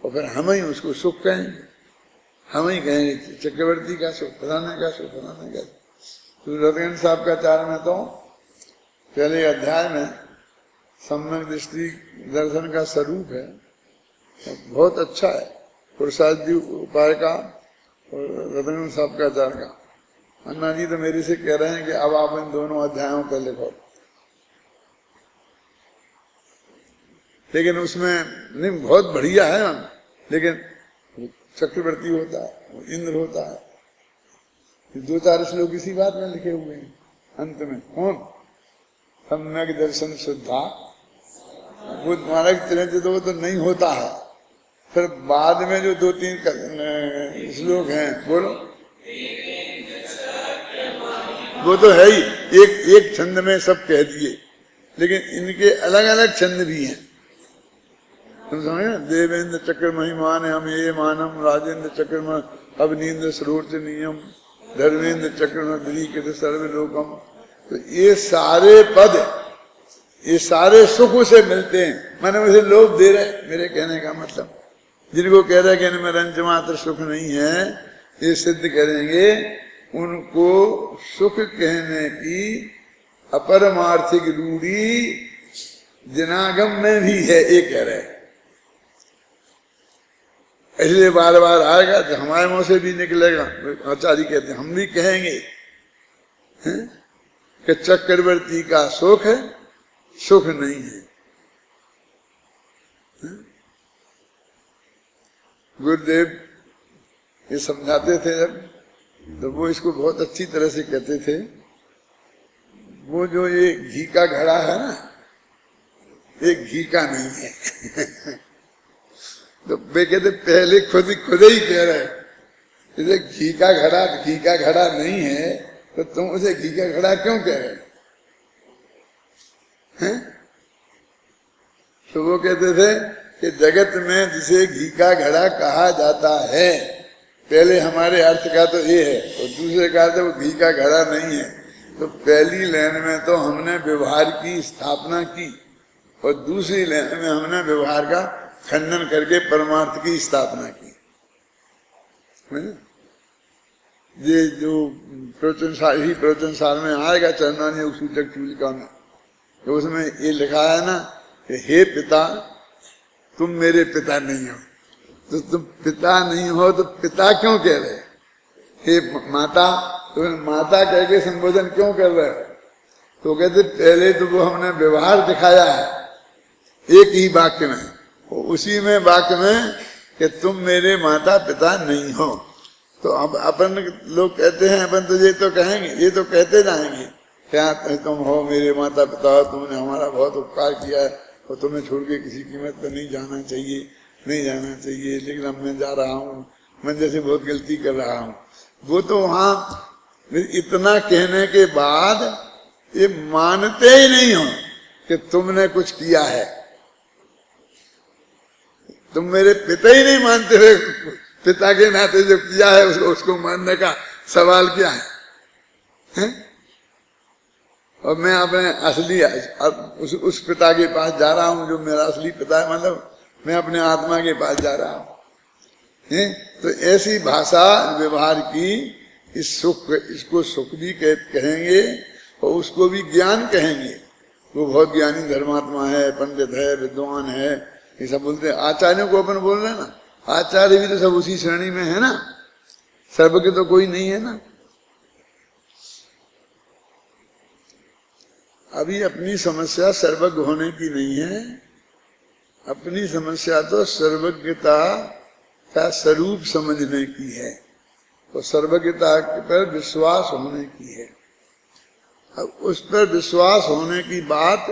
और फिर हम ही उसको सुख कहेंगे, हम ही कहेंगे चक्रवर्ती का सुख, फलाने का सुख, फलाने का। तो रतन साहब का चार में तो पहले अध्याय में सम्यक दृष्टि दर्शन का स्वरूप है, बहुत अच्छा है। प्रसाद जी उपाय का और रतन साहब का चार का। अन्ना जी तो मेरे से कह रहे हैं कि अब आप इन दोनों अध्यायों को लिखो, लेकिन उसमें नहीं, बहुत बढ़िया है, लेकिन चक्रवर्ती होता है, इंद्र होता है, 2-4 श्लोक इसी बात में लिखे हुए हैं। अंत में कौन सम्यक दर्शन शुद्धा, वो मानक चरित्र तो वो तो नहीं होता है। फिर बाद में जो 2-3 श्लोक हैं, बोलो, वो तो है ही, एक छंद में सब कह दिए, लेकिन इनके अलग अलग छंद भी हैं। तुम समझे, देवेंद्र चक्र महिमान हम ये मानम, राजेंद्र चक्र में अवनीन्द्र सरोज नियम, धर्मेंद्र चक्र में विधिकृत सर्वलोकम। तो ये सारे पद, ये सारे सुख उसे मिलते हैं, मैंने उसे लोभ दे रहे, मेरे कहने का मतलब जिनको कह रहे कि इनमें रंच मात्र सुख नहीं है, ये सिद्ध करेंगे उनको सुख कहने की अपरमार्थिक रूढ़ी जनागम में भी है, ये कह रहे हैं। इसलिए बार बार आएगा तो हमारे मुंह से भी निकलेगा। आचार्य कहते हैं हम भी कहेंगे कि चक्रवर्ती का सुख है, सुख नहीं है। गुरुदेव ये समझाते थे जब, तो वो इसको बहुत अच्छी तरह से कहते थे। वो जो ये घी का घड़ा है ना, ये घी का नहीं है। तो वे कहते पहले खुद ही कह रहे, जैसे घी का घड़ा नहीं है तो तुम उसे घी का घड़ा क्यों कह रहे हैं? तो वो कहते थे कि जगत में जिसे घी का घड़ा कहा जाता है, पहले हमारे अर्थ का तो ये है और दूसरे का तो वो घी का घड़ा नहीं है। तो पहली लाइन में तो हमने व्यवहार की स्थापना की और दूसरी लाइन में हमने व्यवहार का खंडन करके परमार्थ की स्थापना की। ये जो प्रवचन साल में आएगा चरणानी योग सूचक चूलिका में, तो उसमें ये लिखा है ना कि हे पिता तुम मेरे पिता नहीं हो। तो तुम पिता नहीं हो तो पिता क्यों कह रहे? हे माता, तुम्हें माता कह के संबोधन क्यों कर रहे हो? तो कहते पहले तो वो हमने व्यवहार दिखाया है एक ही वाक्य में, उसी में वाक्य में कि तुम मेरे माता पिता नहीं हो। तो अब अपन लोग कहते हैं, अपन तो ये तो कहेंगे, ये तो कहते जाएंगे क्या तुम हो मेरे माता पिता, तुमने हमारा बहुत उपकार किया है और तुम्हें छोड़ के किसी कीमत पर नहीं जाना चाहिए, लेकिन अब मैं जा रहा हूँ, मैं जैसे बहुत गलती कर रहा हूँ। वो तो वहाँ इतना कहने के बाद ये मानते ही नहीं हो कि तुमने कुछ किया है। तुम मेरे पिता ही नहीं मानते हुए पिता के नाते जो किया है उसको मानने का सवाल क्या है? और मैं अपने असली उस पिता के पास जा रहा हूँ जो मेरा असली पिता है, मतलब मैं अपने आत्मा के पास जा रहा हूँ। तो ऐसी भाषा व्यवहार की, इसको सुख भी कहेंगे और उसको भी ज्ञान कहेंगे। वो बहुत ज्ञानी धर्मात्मा है, पंडित है, विद्वान है, ये सब बोलते हैं। आचार्यों को अपन बोल रहे हैं ना, आचार्य भी तो सब उसी श्रेणी में है ना, सर्वज्ञ तो कोई नहीं है ना। अभी अपनी समस्या सर्वज्ञ होने की नहीं है, अपनी समस्या तो सर्वज्ञता का स्वरूप समझने की है और सर्वज्ञता पर विश्वास होने की है। अब उस पर विश्वास होने की बात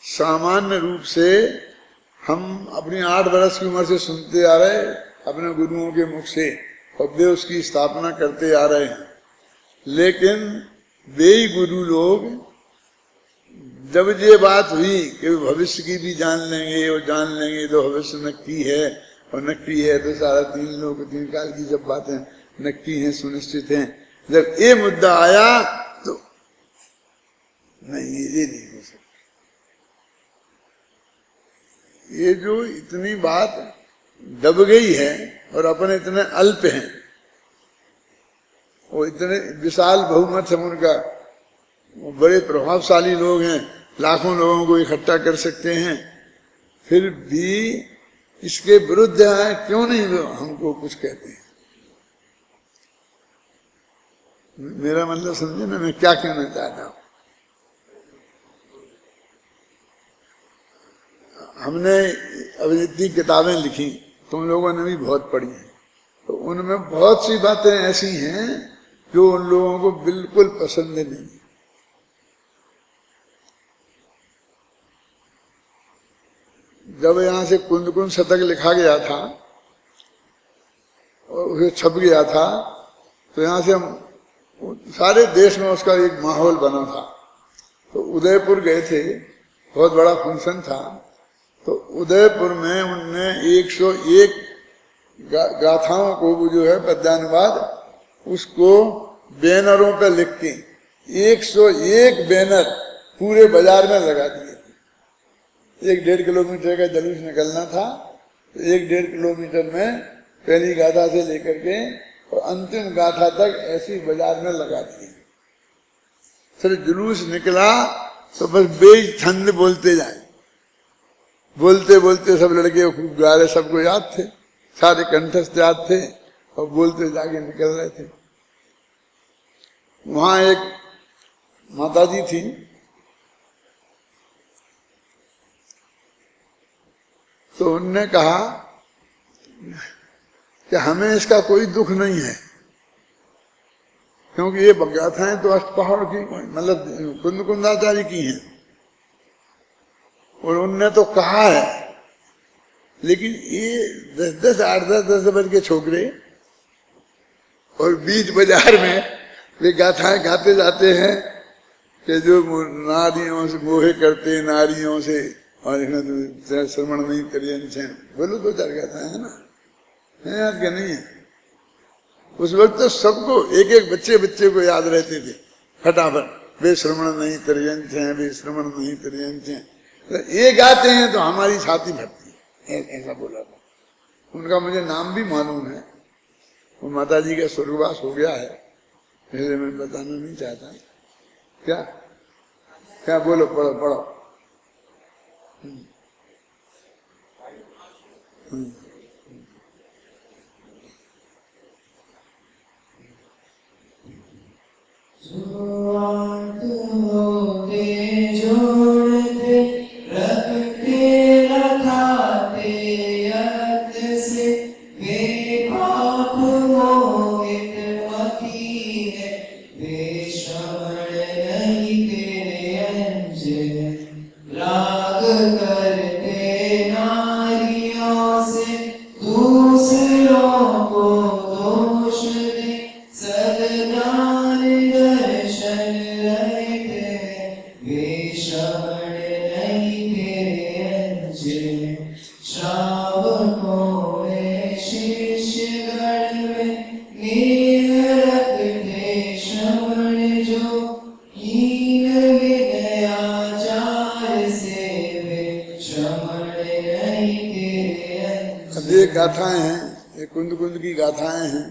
सामान्य रूप से हम अपनी 8 वर्ष की उम्र से सुनते आ रहे अपने गुरुओं के मुख से, और वे उसकी स्थापना करते आ रहे हैं। लेकिन वे ही गुरु लोग जब ये बात हुई कि भविष्य की भी जान लेंगे और जान लेंगे तो भविष्य नक्की है और नक्की है तो सारा 3 काल की जब बातें नक्की हैं, सुनिश्चित हैं, जब ये मुद्दा आया तो नहीं, ये नहीं हो सकता। ये जो इतनी बात दब गई है और अपन इतने अल्प हैं, वो इतने विशाल बहुमत है उनका, वो बड़े प्रभावशाली लोग हैं, लाखों लोगों को इकट्ठा कर सकते हैं, फिर भी इसके विरुद्ध है, क्यों नहीं हमको कुछ कहते हैं? मेरा मतलब समझे ना, मैं क्या कहना चाहता हूं। हमने अब इतनी किताबें लिखी, तुम लोगों ने भी बहुत पढ़ी हैं, तो उनमें बहुत सी बातें ऐसी हैं जो उन लोगों को बिल्कुल पसंद नहीं। जब यहाँ से कुंद कुंद शतक लिखा गया था और उसे छप गया था, तो यहाँ से हम सारे देश में उसका एक माहौल बना था। तो उदयपुर गए थे, बहुत बड़ा फंक्शन था, तो उदयपुर में उनने 101 गाथाओं को, वो जो है पद्यानुवाद, उसको बैनरों पे लिख के 101 बैनर पूरे बाजार में लगा दिए थे। 1-1.5 किलोमीटर का जुलूस निकलना था, तो 1-1.5 किलोमीटर में पहली गाथा से लेकर के और अंतिम गाथा तक ऐसी बाजार में लगा दी। फिर जुलूस निकला तो बस बेज छंद बोलते जाए, बोलते बोलते सब लड़के खूब गा रहे, सबको याद थे, सारे कंठस्थ याद थे और बोलते जाके निकल रहे थे। वहां एक माताजी थी, तो उनने कहा कि हमें इसका कोई दुख नहीं है, क्योंकि ये गाथाएं तो अष्टपहाड़ की मतलब कुंद-कुंदाचार्य की हैं और उनने तो कहा है, लेकिन ये 10-10 8-10 वर्ष के छोकरे और बीच बाजार में वे गाथाएं गाते जाते हैं कि जो नारियों से मोहे करते नारियों से और श्रवण नहीं करिए, बोलो 2-4 गाथाएं है ना, है याद क्या नहीं है? उस वक्त तो सबको एक बच्चे को याद रहते थे फटाफट, वे श्रवण नहीं तरियंत हैं, वे श्रवण नहीं तरियंत हैं, तो ये गाते हैं तो हमारी छाती भरती है, ऐसा बोला था। उनका मुझे नाम भी मालूम है, वो माता जी का स्वर्गवास हो गया है, इसलिए मैं बताना नहीं चाहता। क्या क्या बोलो, पढ़ो पढ़ो। जोड़ते रखते रखाते यत से वे पाप मोहित मती है, वे श्रवण नहीं तेरे अंजन राग करते नारियों से दूसरों को दोष दे सदनान दर्शन रहते वे श्रवण नहीं तेरे अंजन श्रावकों में शिष्यगण में नेह रखते श्रवण जो हीन विनयाचार से वे श्रवण नहीं तेरे अंजन। अब ये गाथाएं हैं, ये कुंद की गाथाएं हैं,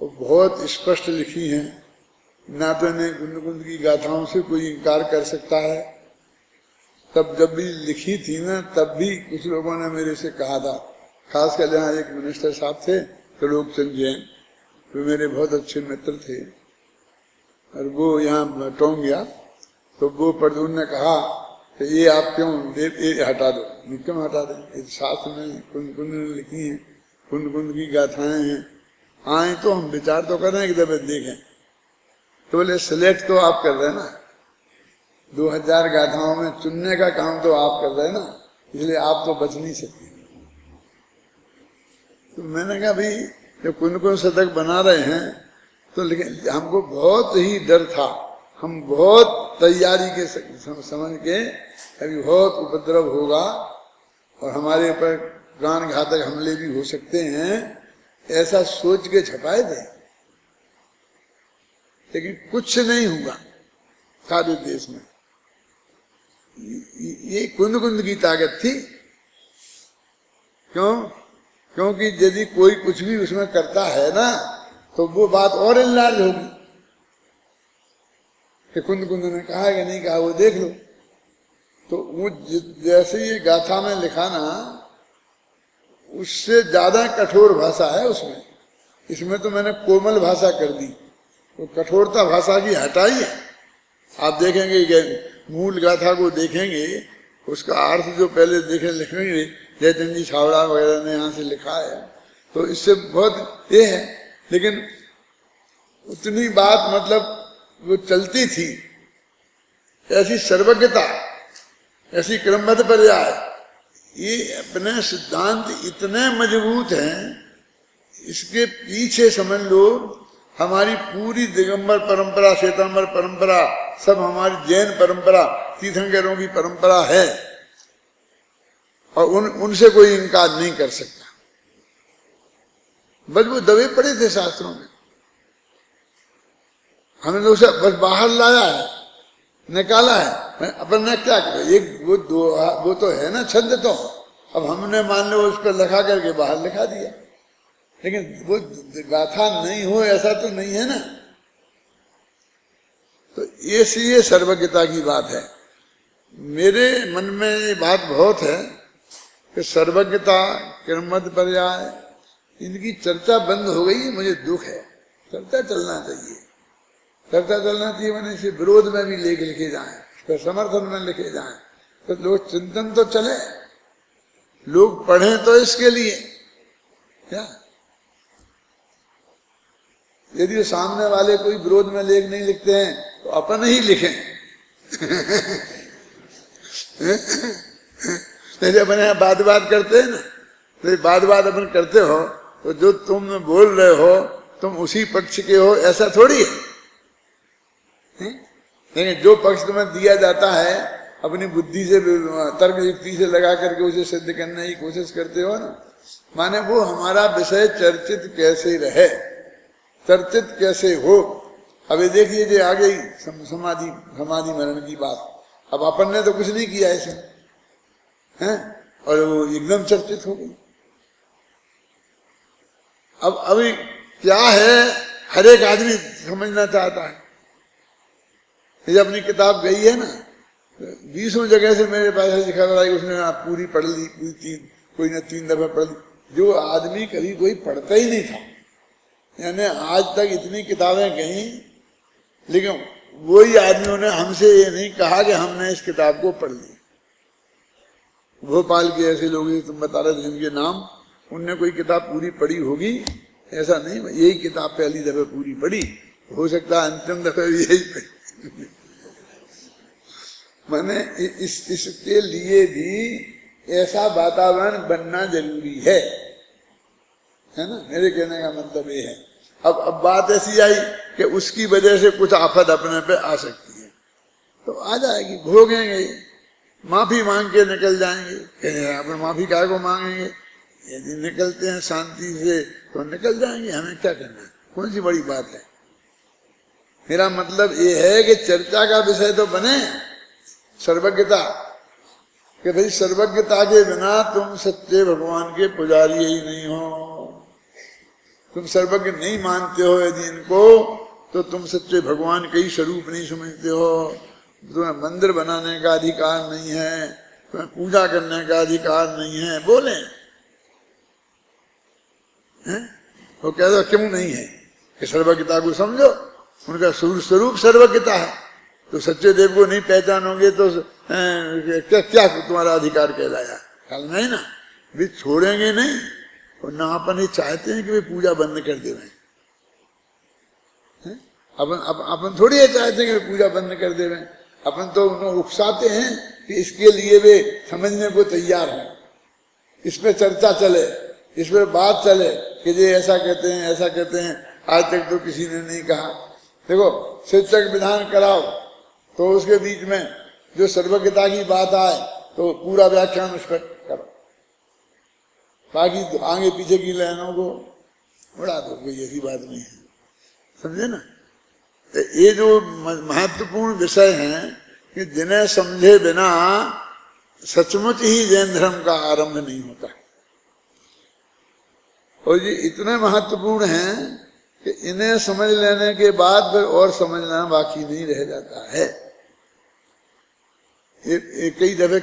वो बहुत स्पष्ट लिखी हैं, ना तो इन्हें कुंद की गाथाओं से कोई इनकार कर सकता है। तब जब भी लिखी थी ना, तब भी कुछ लोगों ने मेरे से कहा था, खासकर यहाँ एक मिनिस्टर साहब थे त्रिलोक चंद जैन, वे मेरे बहुत अच्छे मित्र थे, और वो यहाँ टोंग गया, तो वो प्रद्युम्न ने कहा कि ये आप क्यों ये हटा दो, क्यों हटा दें, इस शास्त्र में कुंद ने लिखी है, कुंद की गाथाएं हैं, आए तो हम विचार तो कर रहे हैं कि दबे देखें। तो बोले सिलेक्ट तो आप कर रहे हैं ना, 2000 गाथाओं में चुनने का काम तो आप कर रहे हैं ना, इसलिए आप तो बच नहीं सकते। तो मैंने कहा भाई जब कुंद शतक बना रहे हैं तो लेकिन हमको बहुत ही डर था, हम बहुत तैयारी के समझ के अभी बहुत उपद्रव होगा और हमारे ऊपर प्राण घातक हमले भी हो सकते हैं, ऐसा सोच के छपाए थे, लेकिन कुछ नहीं हुआ सारे देश में। ये कुंद की ताकत थी। क्यों? क्योंकि यदि कोई कुछ भी उसमें करता है ना, तो वो बात और इलाज होगी कि कुंद ने कहा कि नहीं कहा, वो देख लो। तो वो जैसे ये गाथा में लिखा ना, उससे ज्यादा कठोर भाषा है उसमें। इसमें तो मैंने कोमल भाषा कर दी, तो कठोरता भाषा की हटाई है। आप देखेंगे कि मूल गाथा को देखेंगे, उसका अर्थ जो पहले लिखेंगे, जयचंद जी छावड़ा वगैरह ने यहाँ से लिखा है, तो इससे बहुत ये है, लेकिन उतनी बात मतलब वो चलती थी, ऐसी सर्वज्ञता, ऐसी क्रमबद्ध पर्याय, ये अपने सिद्धांत इतने मजबूत हैं, इसके पीछे समझ लो हमारी पूरी दिगंबर परंपरा, श्वेतांबर परंपरा, सब हमारी जैन परंपरा, तीर्थंकरों की परंपरा है, और उनसे कोई इनकार नहीं कर सकता। बस वो दबे पड़े थे शास्त्रों में, हमने तो उसे बस बाहर लाया है, निकाला है। अपन ने क्या किया, एक वो तो है ना छंद, तो अब हमने मान लो उस पर लिखा करके बाहर लिखा दिया, लेकिन वो गाथा नहीं हो ऐसा तो नहीं है ना। तो ये सर्वज्ञता की बात है। मेरे मन में ये बात बहुत है कि सर्वज्ञता, क्रमबद्ध पर्याय, इनकी चर्चा बंद हो गई है, मुझे दुख है। चर्चा चलना चाहिए, चर्चा चलना चाहिए, मैंने इसे विरोध में भी लेके लिखे जाए, फिर समर्थन में लिखे जाए, तो लोग चिंतन तो चले, लोग पढ़ें तो इसके लिए क्या। यदि सामने वाले कोई विरोध में लेख नहीं लिखते हैं तो अपन ही लिखें। जैसे अपन यहाँ बात करते हैं ना, तो बात अपन करते हो तो जो तुम बोल रहे हो तुम उसी पक्ष के हो ऐसा थोड़ी है। लेकिन जो पक्ष तुम्हें दिया जाता है अपनी बुद्धि से, तर्क युक्ति से लगा करके उसे सिद्ध करने की कोशिश करते हो ना, माने वो हमारा विषय चर्चित कैसे रहे, चर्चित कैसे हो। अभी देखिए जो आ गई समाधि मरण की बात, अब अपन ने तो कुछ नहीं किया ऐसे हैं, और वो एकदम चर्चित हो गई। अब अभी क्या है, हर एक आदमी समझना चाहता है। ये अपनी किताब गई है ना, 20 जगह से मेरे पास लिखा हुआ है, उसने आप पूरी पढ़ ली, पूरी कोई ने 3 दफा पढ़ ली। जो आदमी कभी कोई पढ़ता ही नहीं था, यानी आज तक इतनी किताबें गई, लेकिन वही आदमियों ने हमसे ये नहीं कहा कि हमने इस किताब को पढ़ ली। भोपाल के ऐसे लोग तुम बता रहे थे जिनके नाम, उनने कोई किताब पूरी पढ़ी होगी ऐसा नहीं, यही किताब पहली दफे पूरी पढ़ी, हो सकता है अंतिम दफे भी यही पढ़ी। मैंने इसके लिए भी ऐसा वातावरण बनना जरूरी है ना। मेरे कहने का मतलब ये है। अब बात ऐसी आई कि उसकी वजह से कुछ आफत अपने पे आ सकती है, तो आ जाएगी, भोगेंगे, माफी मांग के निकल जाएंगे। अपन माफी काहे को मांगेंगे, यदि निकलते हैं शांति से तो निकल जाएंगे, हमें क्या करना है, कौन सी बड़ी बात है। मेरा मतलब ये है कि चर्चा का विषय तो बने सर्वज्ञता, कि भाई सर्वज्ञता के बिना तुम सच्चे भगवान के पुजारी ही नहीं हो। तुम सर्वज्ञ नहीं मानते हो यदि इनको, तो तुम सच्चे भगवान के ही स्वरूप नहीं समझते हो। तुम्हें मंदिर बनाने का अधिकार नहीं है, तुम्हें पूजा करने का अधिकार नहीं है। बोले वो कह दो क्यों नहीं है कि सर्वज्ञता को समझो, उनका स्वरूप सर्वज्ञता है। तो सच्चे देव को नहीं पहचानोगे तो क्या तुम्हारा अधिकार कहलाया, ख्याल नहीं ना। वे छोड़ेंगे नहीं, और ना अपन ये चाहते हैं कि वे पूजा बंद कर दे रहे हैं। अपन थोड़ी ये चाहते हैं कि वे पूजा बंद कर दे रहे हैं, अपन तो उन्हें उकसाते हैं कि इसके लिए वे समझने को तैयार हैं, इस पर चर्चा चले, इस पर बात चले कि ये ऐसा कहते हैं ऐसा कहते हैं। आज तक तो किसी ने नहीं कहा। देखो शिक्षक विधान कराओ तो उसके बीच में जो सर्वज्ञता की बात आए तो पूरा व्याख्यान उस पर करो, बाकी आगे पीछे की लाइनों को उड़ा दो, कोई ऐसी बात नहीं है, समझे ना। तो ये जो महत्वपूर्ण विषय हैं कि जिन्हें समझे बिना सचमुच ही जैन धर्म का आरंभ नहीं होता, और ये इतने महत्वपूर्ण हैं कि इन्हें समझ लेने के बाद फिर और समझना बाकी नहीं रह जाता है। कई दफे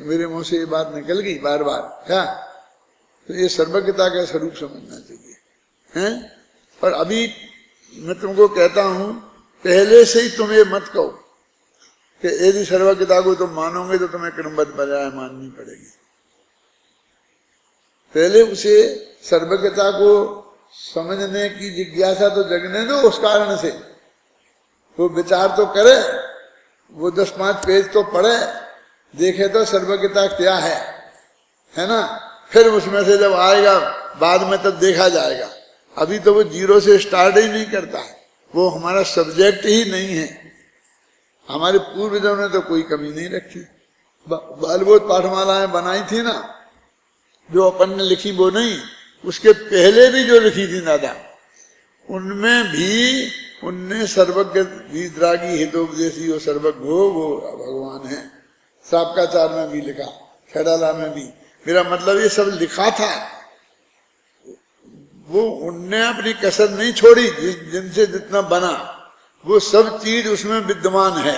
मेरे मुंह से ये बात निकल गई बार बार, क्या तो ये सर्वज्ञता का स्वरूप समझना चाहिए हैं। और अभी मैं तुमको कहता हूं, पहले से ही तुम ये मत कहो कि यदि सर्वज्ञता को तुम मानोगे तो तुम्हें क्रमबद्ध पर्याय माननी पड़ेगी। पहले उसे सर्वज्ञता को समझने की जिज्ञासा तो जगने दो, उस कारण से वो विचार तो करे, वो 10-5 पेज तो पढ़े, देखे तो सर्वज्ञता क्या है ना। फिर उसमें से जब आएगा बाद में तब देखा जाएगा। अभी तो वो 0 से स्टार्ट ही नहीं करता है, वो हमारा सब्जेक्ट ही नहीं है। हमारे पूर्वजों ने तो कोई कमी नहीं रखी, बालबोध पाठमालाएं बनाई थी ना, जो अपन ने लिखी वो नहीं, उसके पहले भी जो लिखी थी दादा, उनमें भी उनने सर्वज्ञ विद्रागी हितोपदेशी और सर्वज्ञ हो वो भगवान है। साबकाचार में भी लिखा, खेड़ाला में भी, मेरा मतलब ये सब लिखा था, वो उनने अपनी कसर नहीं छोड़ी, जिनसे जितना बना वो सब चीज उसमें विद्यमान है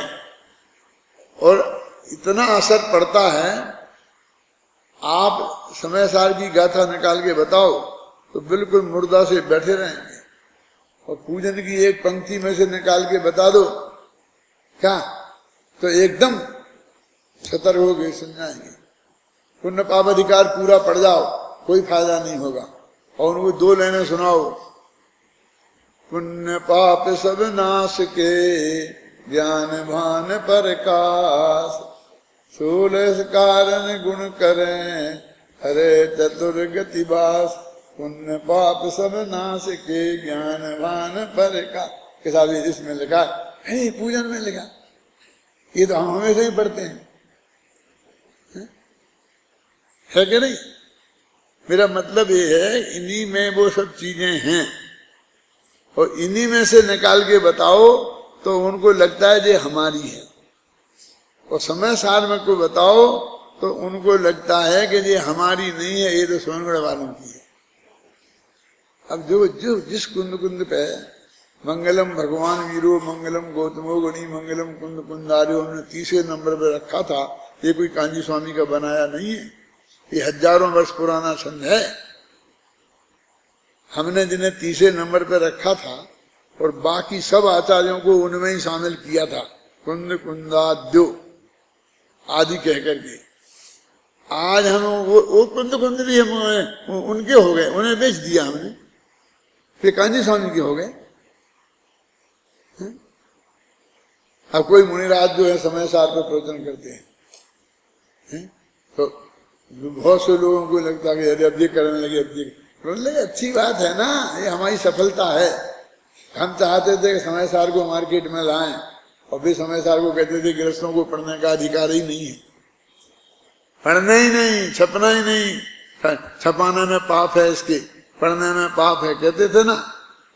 और इतना असर पड़ता है। आप समय सार की गाथा निकाल के बताओ तो बिल्कुल मुर्दा से बैठे रहेंगे, और पूजन की एक पंक्ति में से निकाल के बता दो क्या तो एकदम सतर्क हो गए, सुन जाएंगे। पुण्य पाप अधिकार पूरा पड़ जाओ, कोई फायदा नहीं होगा। और उनको दो लाइनें सुनाओ, पुण्य पाप सब नाश के ज्ञान भान प्रकाश, 16 कारण गुण करें हरे चतुर्गति बास। पुण्य पाप सब नाश के ज्ञान भान प्रकाश, कैसा भी इसमें लिखा है, पूजन में लिखा, ये तो हम हमेशा ही पढ़ते हैं, है कि नहीं? मेरा मतलब ये है इन्हीं में वो सब चीजें हैं, और इन्हीं में से निकाल के बताओ तो उनको लगता है ये हमारी है, और समय सार में को बताओ तो उनको लगता है कि ये हमारी नहीं है, ये तो सोनगढ़ वालों की है। अब जो जो जिस कुंद कुंद पे मंगलम भगवान वीरो मंगलम गौतमो गणी मंगलम कुंद कुंदारियो हमने 30 नंबर पर रखा था, ये कोई कांजी स्वामी का बनाया नहीं है, ये हजारों वर्ष पुराना छंद है। हमने जिन्हें 30 नंबर पर रखा था और बाकी सब आचार्यों को उनमें ही शामिल किया था, कुंद कुंदाद्यो आदि कह करके। आज हम वो कुंद कुंद भी हम उनके हो गए, उन्हें बेच दिया हमने, फिर कांजी स्वामी के हो गए। अब कोई मुनिराज जो है समय सार पर प्रवचन करते हैं, तो बहुत से लोगों को लगता है कि अरे अब ये करने लगे, अब ये करने लगे। अच्छी बात है ना, ये हमारी सफलता है। हम चाहते थे कि समय सार को मार्केट में लाएं, और फिर समय सार को कहते थे गृहस्थों को पढ़ने का अधिकार ही नहीं है, पढ़ना ही नहीं, छपना ही नहीं, छपाने में पाप है, इसके पढ़ने में पाप है कहते थे ना।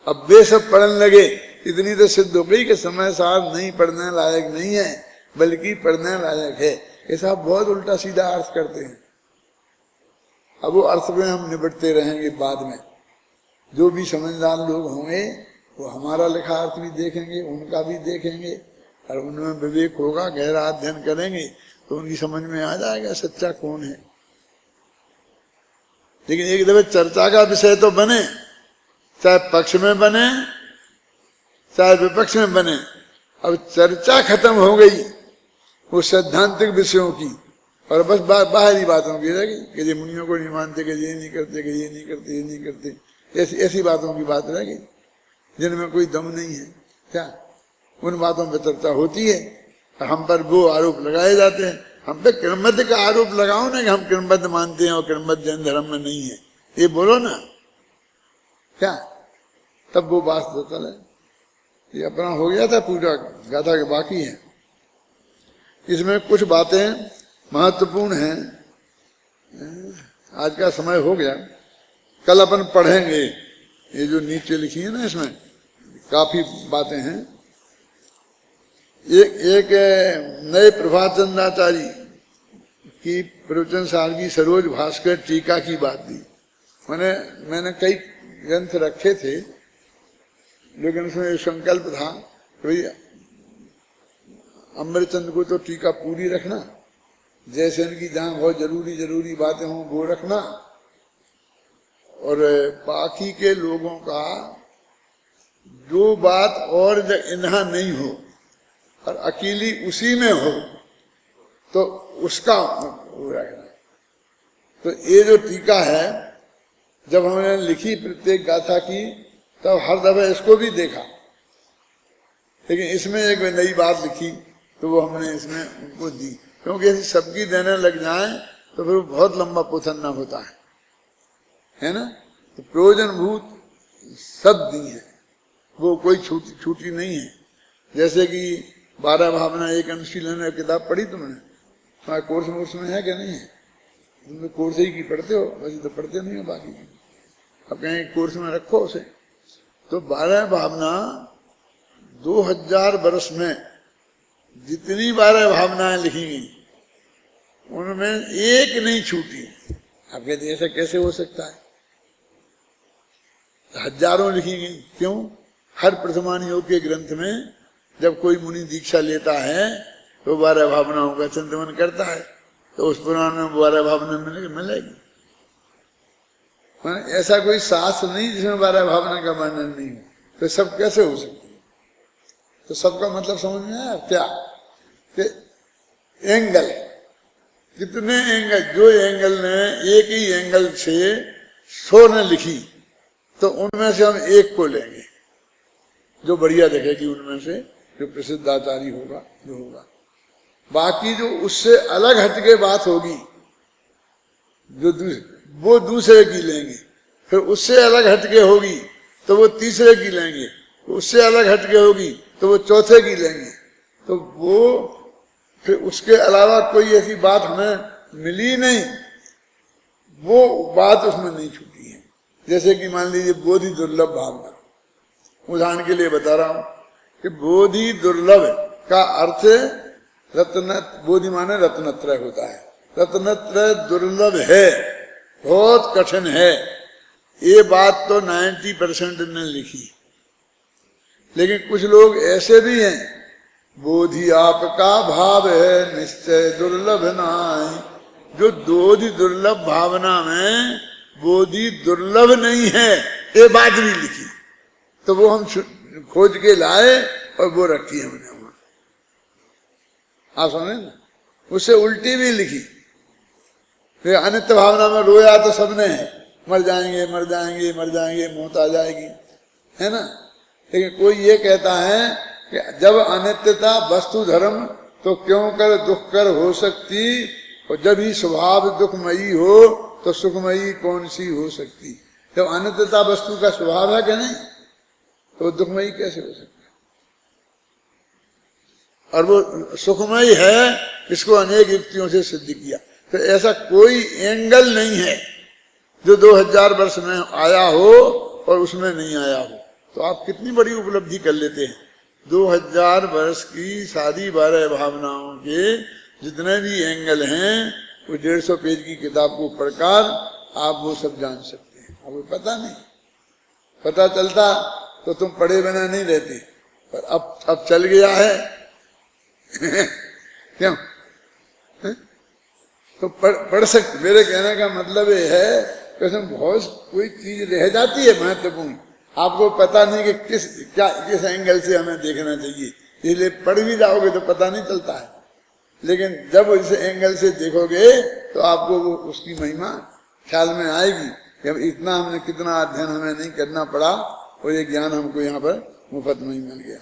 अब वे सब पढ़ने लगे, इतनी तो सिद्ध हो गई कि समय सार नहीं पढ़ने लायक नहीं है, बल्कि पढ़ने लायक है। ऐसा बहुत उल्टा सीधा अर्थ करते हैं। अब वो अर्थ में हम निपटते रहेंगे बाद में। जो भी समझदार लोग होंगे वो हमारा लिखा अर्थ भी देखेंगे, उनका भी देखेंगे, और उनमें विवेक होगा, गहरा अध्ययन करेंगे तो उनकी समझ में आ जाएगा सच्चा कौन है। लेकिन एक दफे चर्चा का विषय तो बने, चाहे पक्ष में बने चाहे विपक्ष में बने। अब चर्चा खत्म हो गई वो सैद्धांतिक विषयों की, और बस बाहरी बातों की रह गई कि ये मुनियों को नहीं मानते, कि ये नहीं करते, कि ये नहीं करते, ये नहीं करते, ऐसी बातों की बात रह गई जिनमें कोई दम नहीं है। क्या उन बातों पर चर्चा होती है और हम पर वो आरोप लगाए जाते हैं। हम पे क्रमबद्ध का आरोप लगाओ ना कि हम क्रमबद्ध मानते हैं और क्रमबद्ध जैन धर्म में नहीं है, ये बोलो ना, क्या तब वो बात तो चले। ये अपना हो गया था पूजा गाथा के, बाकी है इसमें कुछ बातें महत्वपूर्ण हैं। आज का समय हो गया, कल अपन पढ़ेंगे। ये जो नीचे लिखी है ना, इसमें काफी बातें हैं। एक नए प्रभाचंद्राचार्य की प्रवचन सार की सरोज भास्कर टीका की बात दी। मैंने कई ग्रंथ रखे थे, लेकिन उसमें संकल्प था कि भाई अमृतचंद को तो टीका पूरी रखना, जैसे इनकी जहां बहुत जरूरी बातें हों वो रखना, और बाकी के लोगों का जो बात और इन्हां नहीं हो और अकेली उसी में हो तो उसका वो रखना। तो ये जो टीका है, जब हमने लिखी प्रत्येक गाथा की तब हर दफा इसको भी देखा, लेकिन इसमें एक नई बात लिखी तो वो हमने इसमें उनको दी, क्योंकि ऐसी सबकी देने लग जाए तो फिर बहुत लंबा पोथन्ना होता है ना। तो प्रयोजनभूत सब दी है, वो कोई छूटी नहीं है। जैसे कि 12 भावना एक अनुशीलन किताब पढ़ी तुमने, तुम्हारे कोर्स में है क्या नहीं है? तुम तो कोर्स ही की पढ़ते हो, वैसे तो पढ़ते नहीं हो बाकी की। अब कहीं कोर्स में रखो उसे। तो 12 भावना 2000 वर्ष में जितनी 12 भावनाएं लिखी गई उनमें एक नहीं छूटी। आप कहते ऐसा कैसे हो सकता है? हजारों लिखी गई। क्यों? हर प्रथमान योग के ग्रंथ में जब कोई मुनि दीक्षा लेता है तो 12 भावनाओं का चिंतन करता है, तो उस पुराण में 12 भावना मिलेगी। ऐसा कोई शास्त्र नहीं जिसमें 12 भावना का वर्णन नहीं हो, तो सब कैसे हो सकती है? तो सबका मतलब समझ में आया क्या? कि एंगल, कितने एंगल, जो एंगल ने एक ही एंगल से 100 ने लिखी, तो उनमें से हम एक को लेंगे जो बढ़िया दिखेगी, उनमें से जो प्रसिद्ध आचार्य होगा, जो होगा। बाकी जो उससे अलग हटके बात होगी, जो वो दूसरे की लेंगे। फिर उससे अलग हटके होगी तो वो तीसरे की लेंगे, उससे अलग हटके होगी तो वो चौथे की लेंगे। तो वो फिर उसके अलावा कोई ऐसी बात हमें मिली नहीं, वो बात उसमें नहीं छूटी है। जैसे कि मान लीजिए बोधि दुर्लभ भावना, उदाहरण के लिए बता रहा हूं कि बोधि दुर्लभ का अर्थ रत्न, बोधि माने रत्नत्रय होता है। रत्नत्रय दुर्लभ है, बहुत कठिन है, ये बात तो 90% ने लिखी। लेकिन कुछ लोग ऐसे भी हैं, बोधि आपका भाव है निश्चय दुर्लभ नाई, जो बोधि दुर्लभ भावना में बोधि दुर्लभ नहीं है ये बात भी लिखी। तो वो हम खोज के लाए और वो रखी हमने वहां। आप समझे ना? उससे उल्टी भी लिखी। फिर अनित्य भावना में रोया तो सबने है, मर जाएंगे मर जाएंगे मर जाएंगे, मौत आ जाएगी, है ना? लेकिन कोई ये कहता है कि जब अनित्यता वस्तु धर्म तो क्यों कर दुख कर हो सकती, और जब ही स्वभाव दुखमयी हो तो सुखमयी कौन सी हो सकती। जब अनित्यता वस्तु का स्वभाव है कि नहीं, तो दुखमयी कैसे हो सकती? और वो सुखमयी है, इसको अनेक युक्तियों से सिद्ध किया। तो ऐसा कोई एंगल नहीं है जो 2000 वर्ष में आया हो और उसमें नहीं आया हो। तो आप कितनी बड़ी उपलब्धि कर लेते हैं। 2000 वर्ष की सारी 12 भावनाओं के जितने भी एंगल हैं, वो 150 पेज की किताब को पढ़कर आप वो सब जान सकते हैं। आपको पता नहीं, पता चलता तो तुम पढ़े बिना नहीं रहते, पर अब चल गया है क्यों? तो पढ़ सकते। मेरे कहने का मतलब ये है कि उसमें बहुत कोई चीज रह जाती है महत्वपूर्ण, आपको पता नहीं कि किस एंगल से हमें देखना चाहिए, इसलिए पढ़ भी जाओगे तो पता नहीं चलता है। लेकिन जब इस एंगल से देखोगे तो आपको वो उसकी महिमा ख्याल में आएगी कि अब इतना हमने कितना अध्ययन हमें नहीं करना पड़ा, और ये ज्ञान हमको यहाँ पर मुफ्त में ही मिल गया।